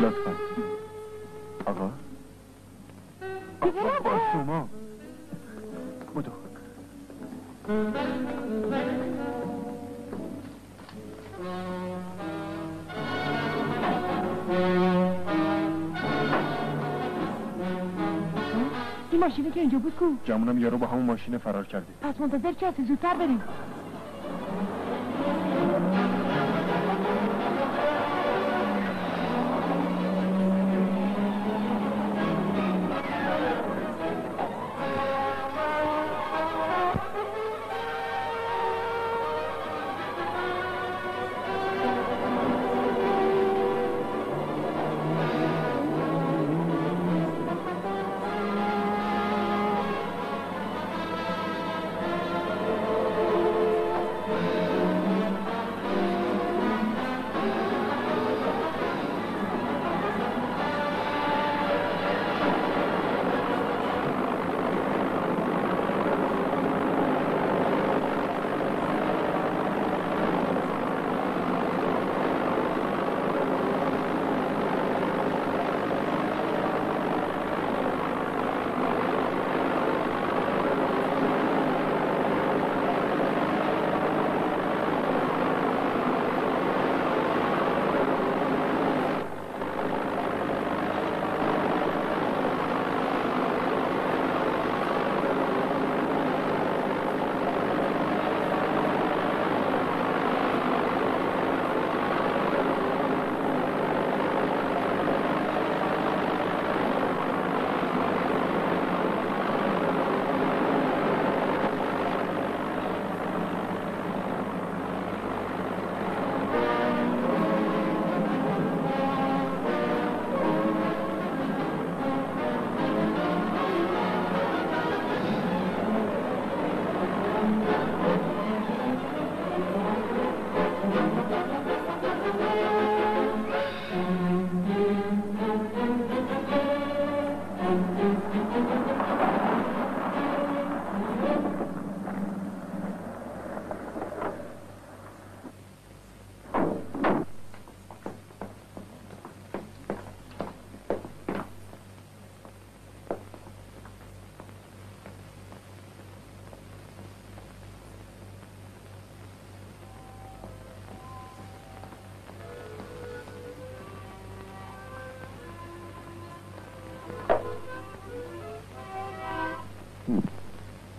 Speaker 1: لطفا آقا با شما بودو
Speaker 3: این ماشینی که اینجا بود کو؟
Speaker 1: جمونم یارو با همون ماشین فرار کرده.
Speaker 3: پس منتظر چی هستی؟ زودتر بریم.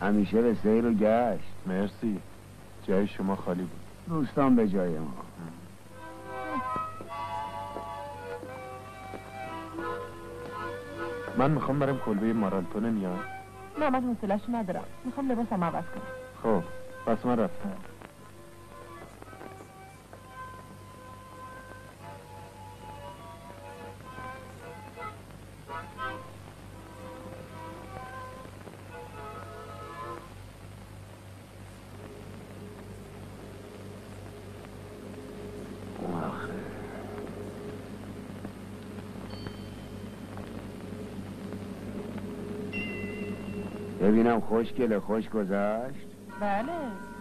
Speaker 2: همیشه به سیر و گشت.
Speaker 1: مرسی، جای شما خالی بود.
Speaker 2: دوستان به جای ما.
Speaker 1: من میخوام برم کلبه مارالتونه میام.
Speaker 3: نه من حوصله‌اش ندارم، میخوام لباسم عوض کنم.
Speaker 1: خب پس من رفتم.
Speaker 2: ببینم خوشگله، خوش گذشت؟
Speaker 3: بله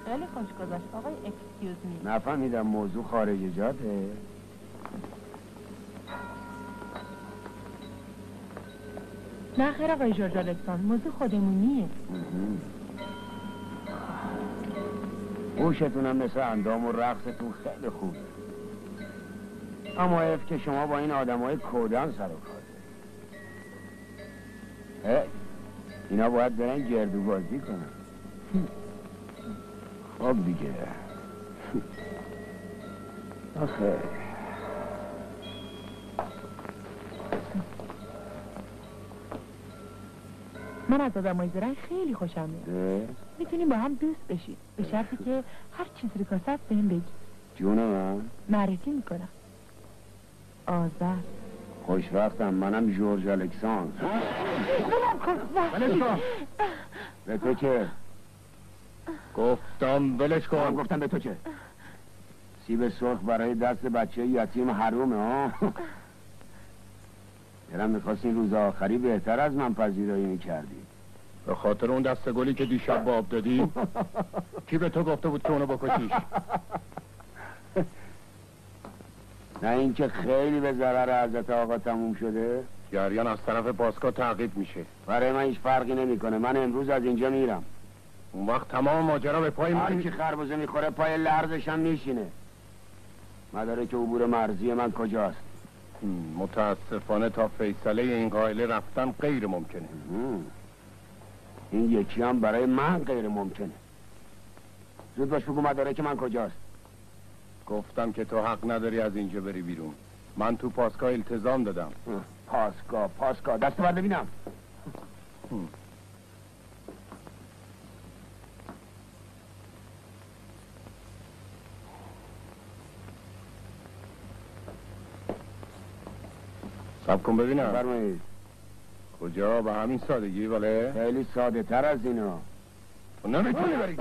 Speaker 3: خیلی خوش گذشت آقای اکسکیوز می.
Speaker 2: نفهمیدم موضوع خارج جاته.
Speaker 3: نه خیر آقای جورج الکسان، موضوع خودمونیه.
Speaker 2: گوشتونم مثل اندام و رقصتون خیلی خوبه، اما حیف که شما با این آدمای کودن سر و کار دارید. اینا باید برن گردوبازی کنن. خب دیگه. آخه
Speaker 3: من از آدمای زرنگ خیلی خوشم میاد. میتونیم با هم دوست بشیم به شرطی که هر چیزی رو کاسه است بهم بگی.
Speaker 2: جون من
Speaker 3: معرفی میکنم. آذر.
Speaker 2: خوشوقتم، منم جورج الکساندر.
Speaker 6: ولش کن.
Speaker 2: به تو چه؟
Speaker 6: گفتم ولش کن.
Speaker 2: گفتم به تو چه؟ سیب سرخ برای دست بچه یتیم حرومه ها. دلم میخواست این روز آخری بهتر از من پذیرایی میکردی.
Speaker 6: به خاطر اون دست گلی که دیشب به آب دادی؟ کی به تو گفته بود که اونو بکشیش؟
Speaker 2: نه اینکه خیلی به ضرر حضرت آقا تموم شده.
Speaker 6: جریان از طرف پاسکا تعقیب میشه.
Speaker 2: برای من هیچ فرقی نمیکنه، من امروز از اینجا میرم.
Speaker 6: اون وقت تمام ماجرا به پای
Speaker 2: هر
Speaker 6: من.
Speaker 2: کی خربزه میخوره پای لرزش هم میشینه. مدارک عبور مرزی من کجاست؟
Speaker 6: متاسفانه تا فیصله این قائله رفتن غیر ممکنه.
Speaker 2: این یکی هم برای من غیر ممکنه. زود باش بگو مدارک من کجاست؟
Speaker 6: گفتم که تو حق نداری از اینجا بری بیرون. من تو پاسکا التزام دادم.
Speaker 2: پاسکا دست بر ببینم.
Speaker 6: صبر کن ببینم.
Speaker 2: فرمایید.
Speaker 6: کجا؟ به همین سادگی ولی؟
Speaker 2: خیلی ساده تر از اینا.
Speaker 6: نمیتونی بری.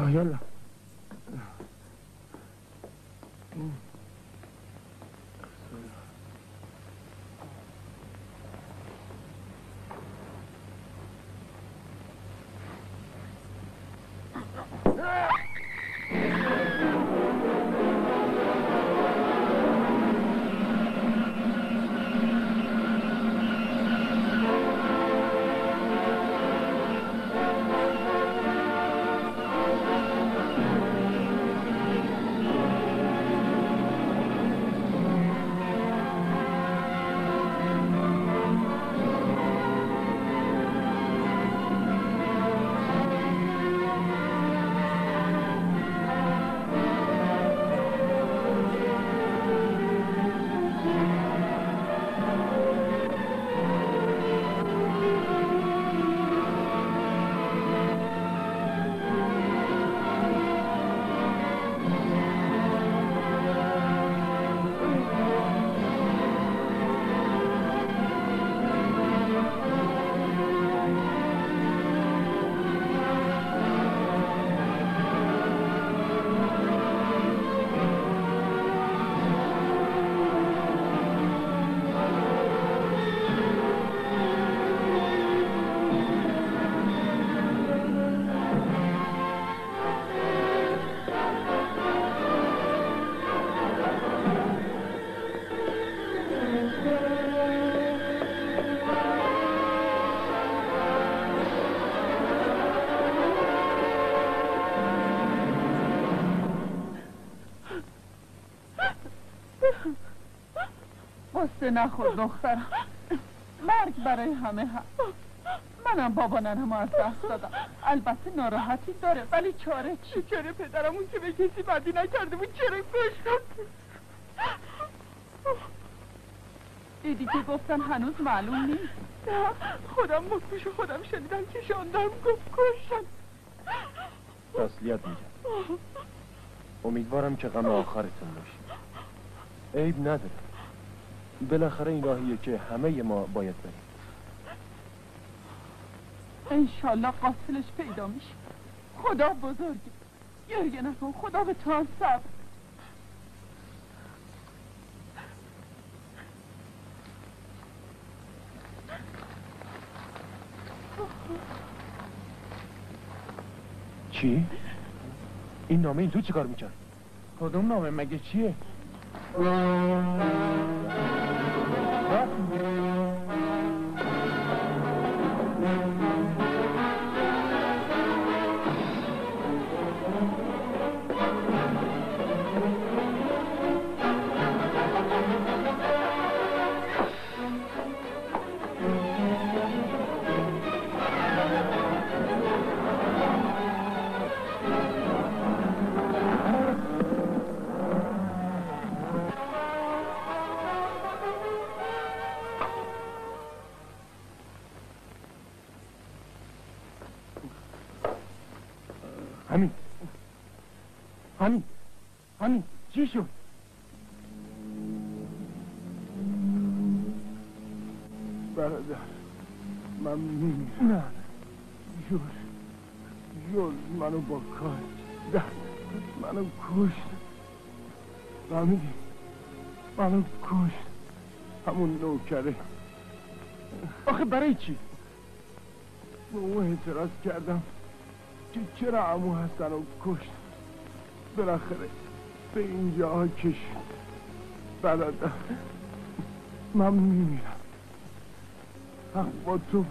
Speaker 2: يلا
Speaker 7: قصه نخور دخترم. مرگ برای همه هست. منم بابا ننمو از دست دادم. البته ناراحتی داره ولی چاره چی؟
Speaker 5: چرا پدرمون که به کسی بدی نکرده بود چرا کشت؟
Speaker 7: دیدی که گفتن هنوز معلوم نیست.
Speaker 5: نه خودم مکوش خودم شنیدم که شاندارم گفت کشتن.
Speaker 1: تسلیت میگم. امیدوارم که غم آخرتون باشه. عیب نداره. بالاخره این راهیه که همه ما باید بریم.
Speaker 7: انشالله قاتلش پیدا میشه. خدا بزرگه. گریه نکن. خدا به تو هم صبر.
Speaker 1: چی؟ این نامه این تو چی کار میکرد؟
Speaker 4: کدوم نامه مگه چیه؟
Speaker 1: همین چی شد؟
Speaker 6: برادر من میمیرم.
Speaker 1: نه
Speaker 6: جز منو با کار ده منو کشت. فهمیدی؟ منو کشت. همون نوکره.
Speaker 1: آخه برای چی؟
Speaker 6: به اون اعتراض کردم که چرا عمو حسن رو کشت. بالاخره به اینجا کشید. برادر من میمیرم. حق با تو.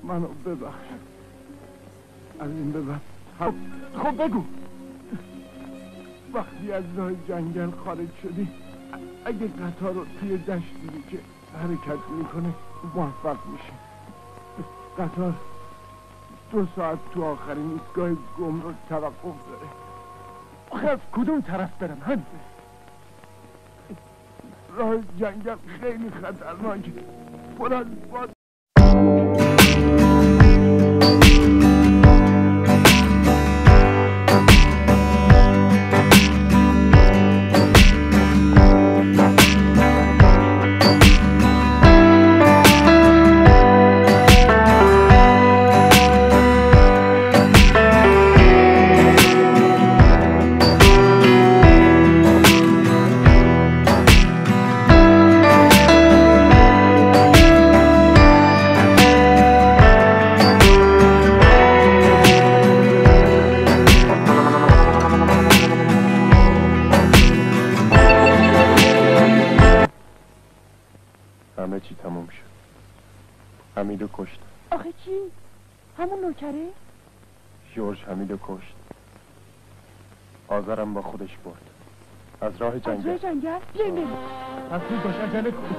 Speaker 6: منو ببخش. از این به بعد
Speaker 1: خب بگو.
Speaker 6: وقتی از راه جنگل خارج شدی اگه قطار رو توی دشت دیدی که حرکت میکنه موفق میشه. قطار 2 ساعت تو آخرین ایستگاه گمرک توقف داره.
Speaker 1: آخه از کدوم طرف برم؟ همین
Speaker 6: راه جنگل خیلی خطرناکه. پر از باد.
Speaker 1: همه چی تموم شد. حمیدو کشت.
Speaker 3: آخه چی؟ همون نوکره؟
Speaker 1: جورج حمیدو کشت. آذرم با خودش برد. از راه جنگل.
Speaker 3: از راه جنگل؟ بیاین بریم.
Speaker 1: تصمیم باش عجله کن.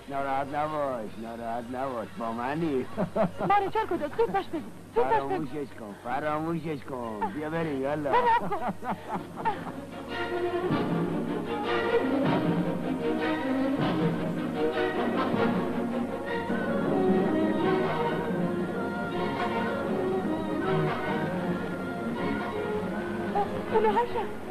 Speaker 2: ناراحت نباش با منی.
Speaker 3: مانیچر کجاست؟ زود باش بگو.
Speaker 2: فراموشش کن بیا بریم یالا
Speaker 3: اونو هاشم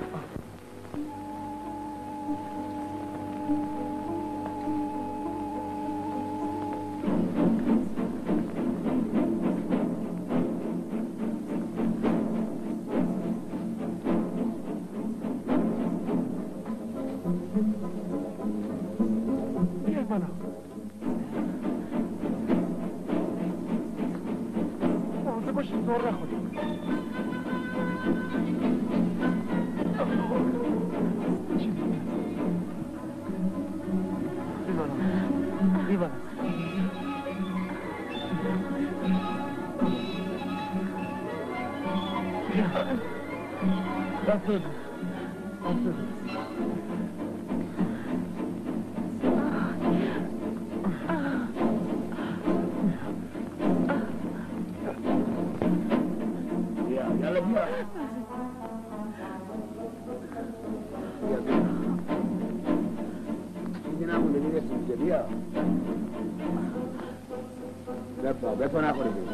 Speaker 2: بتو نخوری بید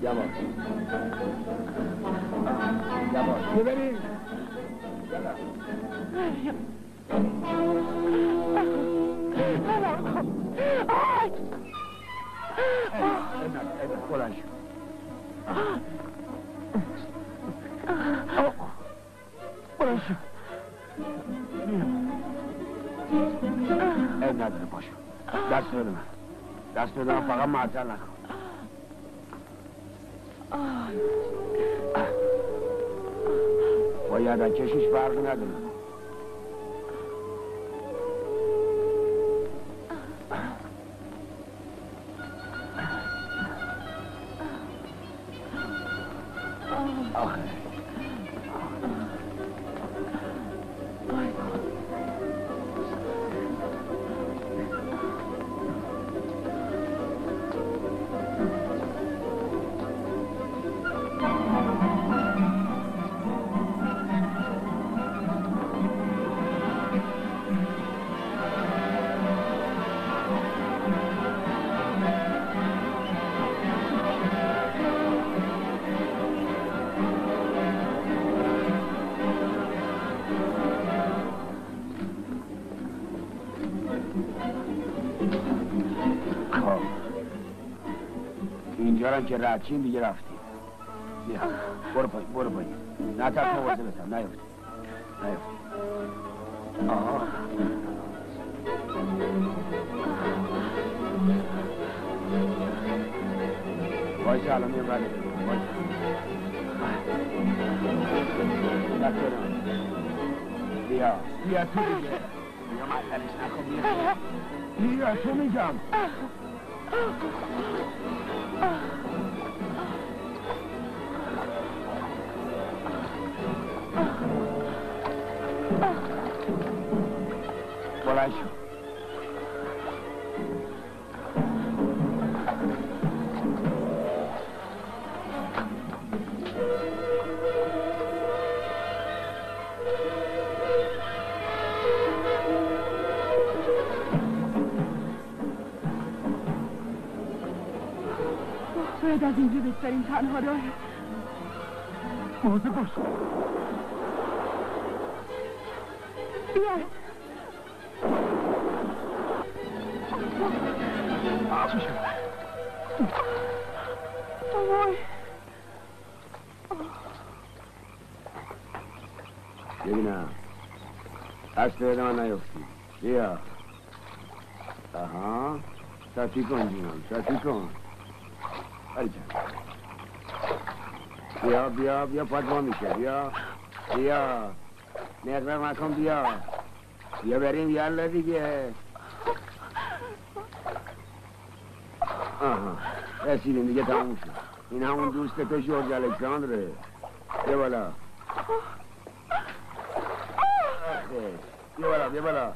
Speaker 2: یواش ببرید بلند شو بلند شو اب نداره پاشو دست بده من دست بده من فقط معطل نکن با یدکشش فرقی نداره اینجا که ردچین دیگه رفتیم بیا برو پایین نه ترس موازه بسم نیفتی آها وایسا الان میام برده بیا تو دیگه بیا مطلش نکن بیا تو میگم بلند شو
Speaker 5: باید از اینجا بگذاریم تنها راه
Speaker 1: مواظب باش
Speaker 5: بیا
Speaker 1: چی شد؟
Speaker 5: وای
Speaker 2: ببینم دست بده من نیفتی بیا آها ساتی کن جونم ساتی کن بیا پاد ما میشه بیا نقدر مکن بیا بریم یالا دیگه آها رسیدیم دیگه تموم شد این همون دوست تو جورج الکساندره بیا بالا بیا بالا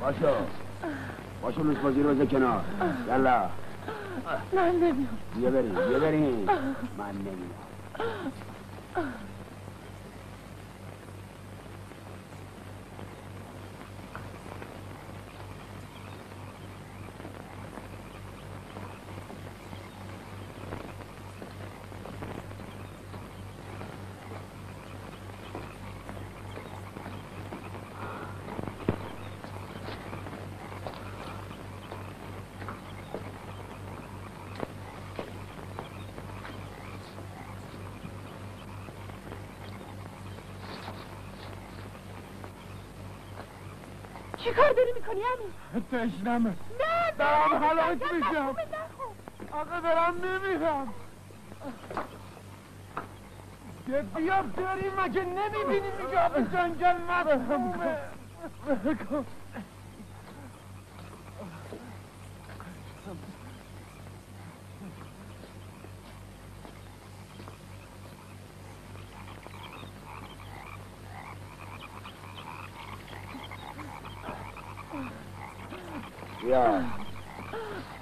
Speaker 2: باشو لوس بازی رو بذار کنار. یالا
Speaker 3: من نمیام.
Speaker 2: بیا بریم من نمیام.
Speaker 3: چی کار داری میکنی امیر؟
Speaker 4: تشنمه.
Speaker 3: نه
Speaker 4: دارم حلاک میشم. آقا دارم میمیرم. که بیا بریم مگه نمیبینیم اینجا به جنگل مفهومه.
Speaker 2: بیا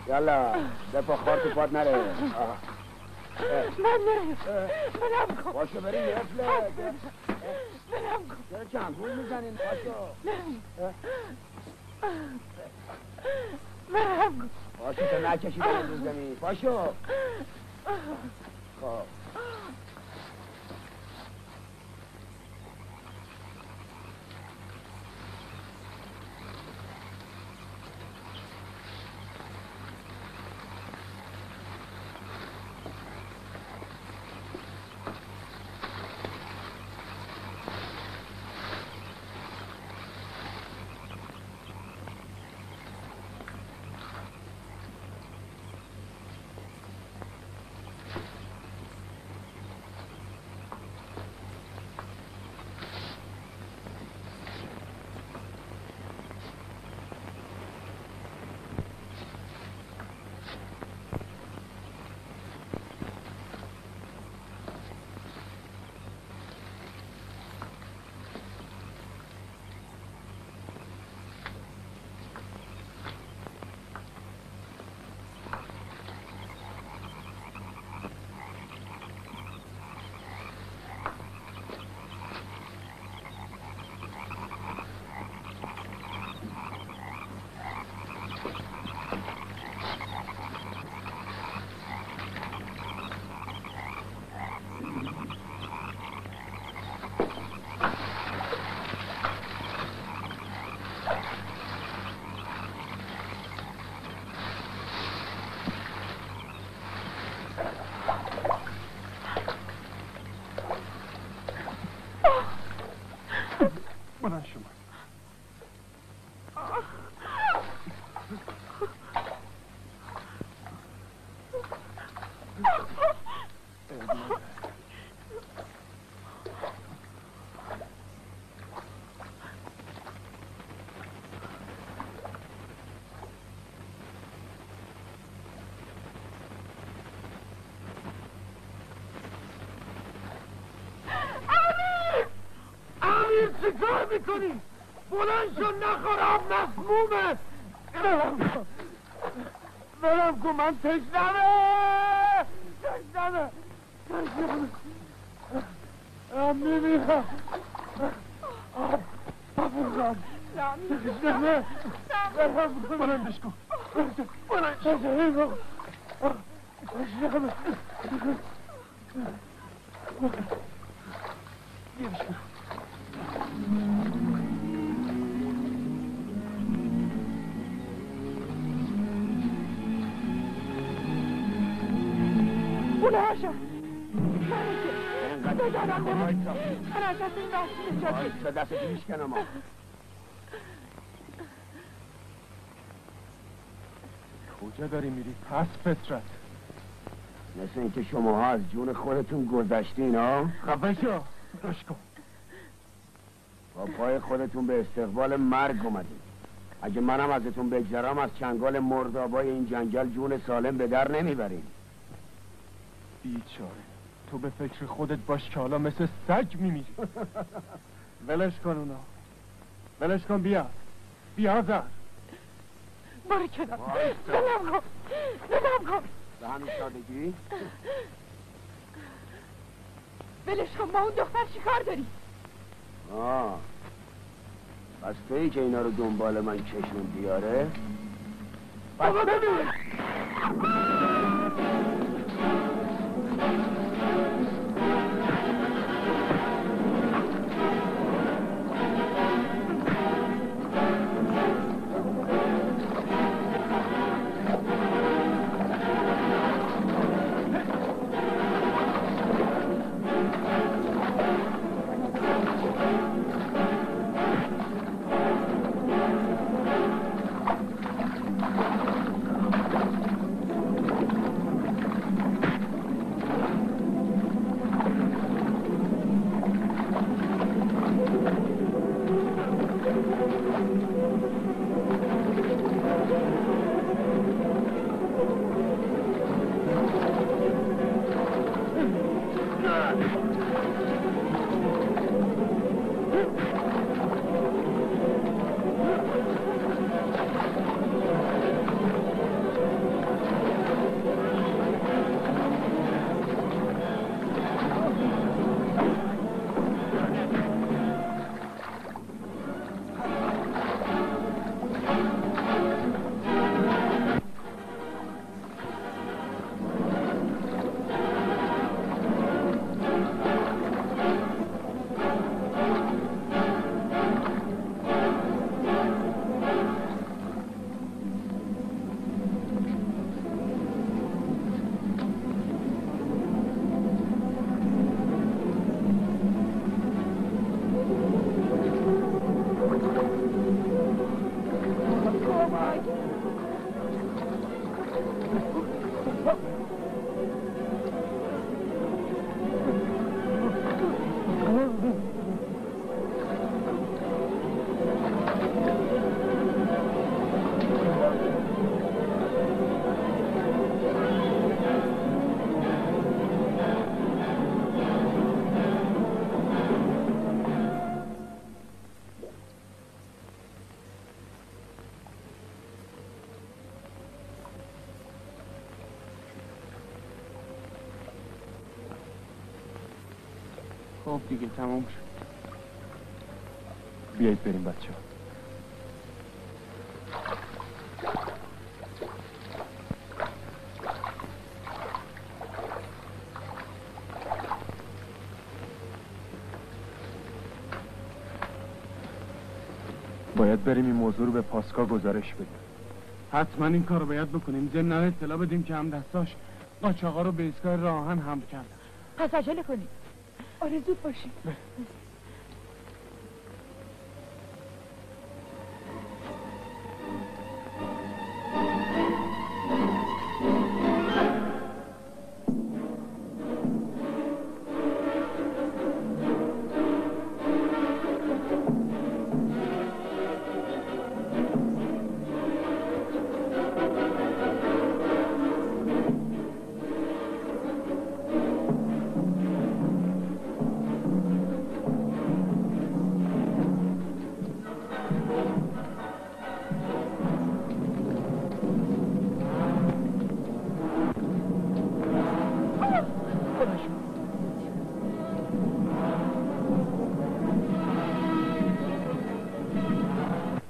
Speaker 2: یالا دپا خار تو پاد نره.
Speaker 3: من برم کن.
Speaker 2: باشو بریم یفله.
Speaker 3: برم کن.
Speaker 2: چرا چنگول میزنین باشو.
Speaker 3: برم کن.
Speaker 2: باشو تو نکشی بریم رو زمین. باشو. خب
Speaker 1: بلند شما. امیر چی کار میکنی؟ بلند شو نخور آب مسمومه. برم کن من تشنمه. میمیرم. آب بخورم. تشنمه. برم کن بلندش کن. بلند شو. تشنمه. بیرش کن.
Speaker 3: اونه هاشم بدانم برم. من از دست این وحشی نجات
Speaker 2: تا دست میشکنم.
Speaker 1: کجا داری میری پس فطرت؟
Speaker 2: مثل اینکه شماها از جون خودتون گذشتین ها؟
Speaker 1: خفه شو. گوش کن.
Speaker 2: با پای خودتون به استقبال مرگ اومدین. اگه منم ازتون بگذرم از چنگال مردابای این جنگل جون سالم به در نمیبرین.
Speaker 1: بیچاره تو به فکر خودت باش که حالا مثل سگ میمیری.
Speaker 4: ولش کن اونا. ولش کن بیا. بیازار
Speaker 3: برو کنار نگم کن
Speaker 2: به همین سادگی؟
Speaker 3: ولش کن با اون دختر چی کار داری؟
Speaker 2: پس تویی که اینا رو دنبال من چشم بیاره؟
Speaker 4: بابا ببین خب دیگه تمام شد.
Speaker 1: بیایید بریم بچه ها. باید بریم این موضوع رو به پاسکا گزارش بدیم.
Speaker 4: حتما این کار رو باید بکنیم. ضمن اطلاع بدیم که هم دستاش قاچاقا رو به ایستگاه راهن حمل کردن.
Speaker 3: پس عجله کنیم.
Speaker 5: آره زود باشیم.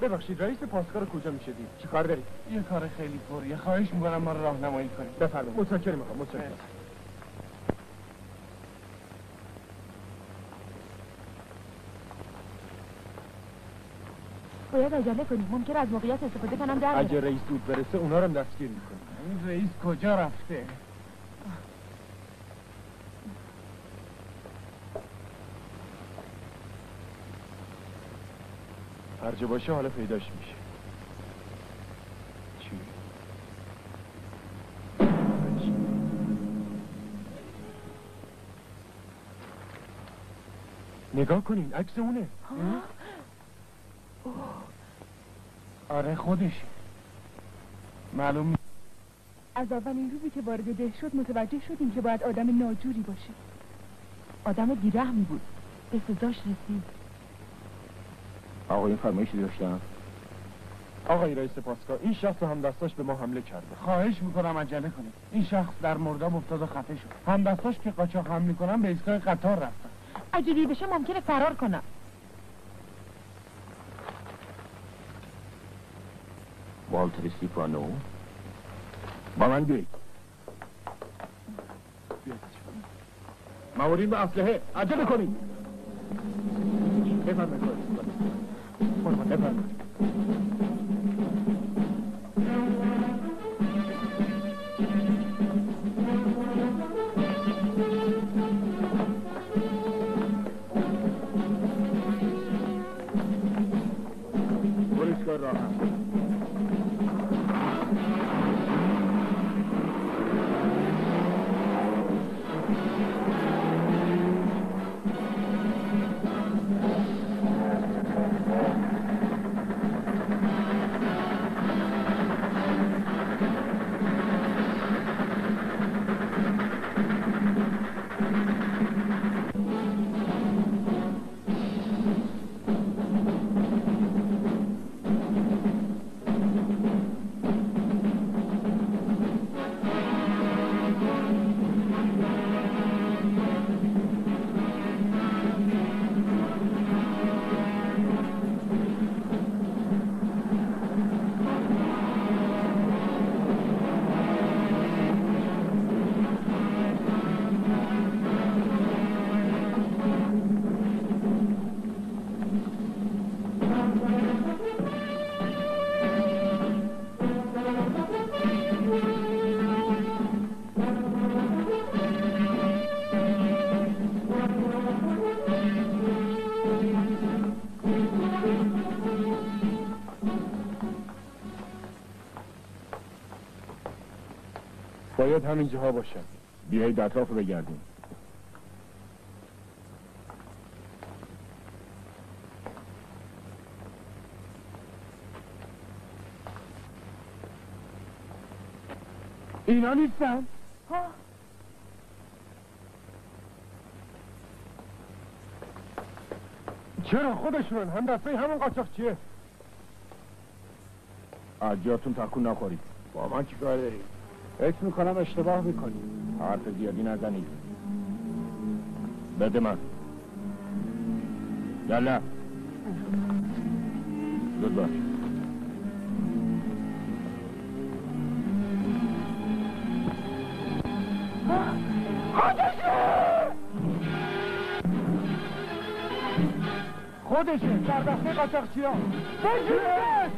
Speaker 1: ببخشید رئیس پاسکا رو کجا میشه دید؟ چی کار دارید؟
Speaker 4: یه کار خیلی فوریه. خواهش میکنم ما رو راهنمایی کنید.
Speaker 1: بفرمایید. متشکرم آقا، متشکرم.
Speaker 3: باید عجله کنیم. ممکنه از موقعیت استفاده کنم در
Speaker 1: اگه رئیس زود برسه اونا رو هم دستگیر میکنه.
Speaker 4: این رئیس کجا رفته؟
Speaker 1: هرجا باشه حالا پیداش میشه. چی؟ نگاه کنین عکس اونه.
Speaker 4: آره خودش. معلوم
Speaker 5: از اولین روزی که وارد ده شد متوجه شدیم که باید آدم ناجوری باشه.
Speaker 3: آدم بیرحمی بود. به سزاش رسید.
Speaker 6: آقایون فرمایشی داشتم.
Speaker 1: آقای رئیس پاسگاه، این شخص و همدستاش به ما حمله کرده.
Speaker 4: خواهش میکنم عجله کنید. این شخص در مرداب افتاد و خفه شد. همدستاش که قاچاق حمل میکنن به ایستگاه قطار رفتن.
Speaker 3: اگه دیر بشه ممکنه فرار کنم.
Speaker 2: والتر استیفانو
Speaker 6: با من بیایید. مامورین به اسلحه عجله کنید. بفرمایید. بفرمایید. پلیسگاه راه
Speaker 1: باید همین جاها باشد.
Speaker 6: بیایید اطراف بگردیم.
Speaker 4: اینا نیستن؟
Speaker 1: چرا خودشون هم دسته همون قاچاقچیه.
Speaker 6: از جاتون تکون نخورید.
Speaker 2: با من چی کار داری؟
Speaker 6: فکر میکنم اشتباه میکنید. حرف زیادی نزنید. بده من. یالا زود باش.
Speaker 4: خودشه در دسته قاچاقچی‌ها. بگیرش!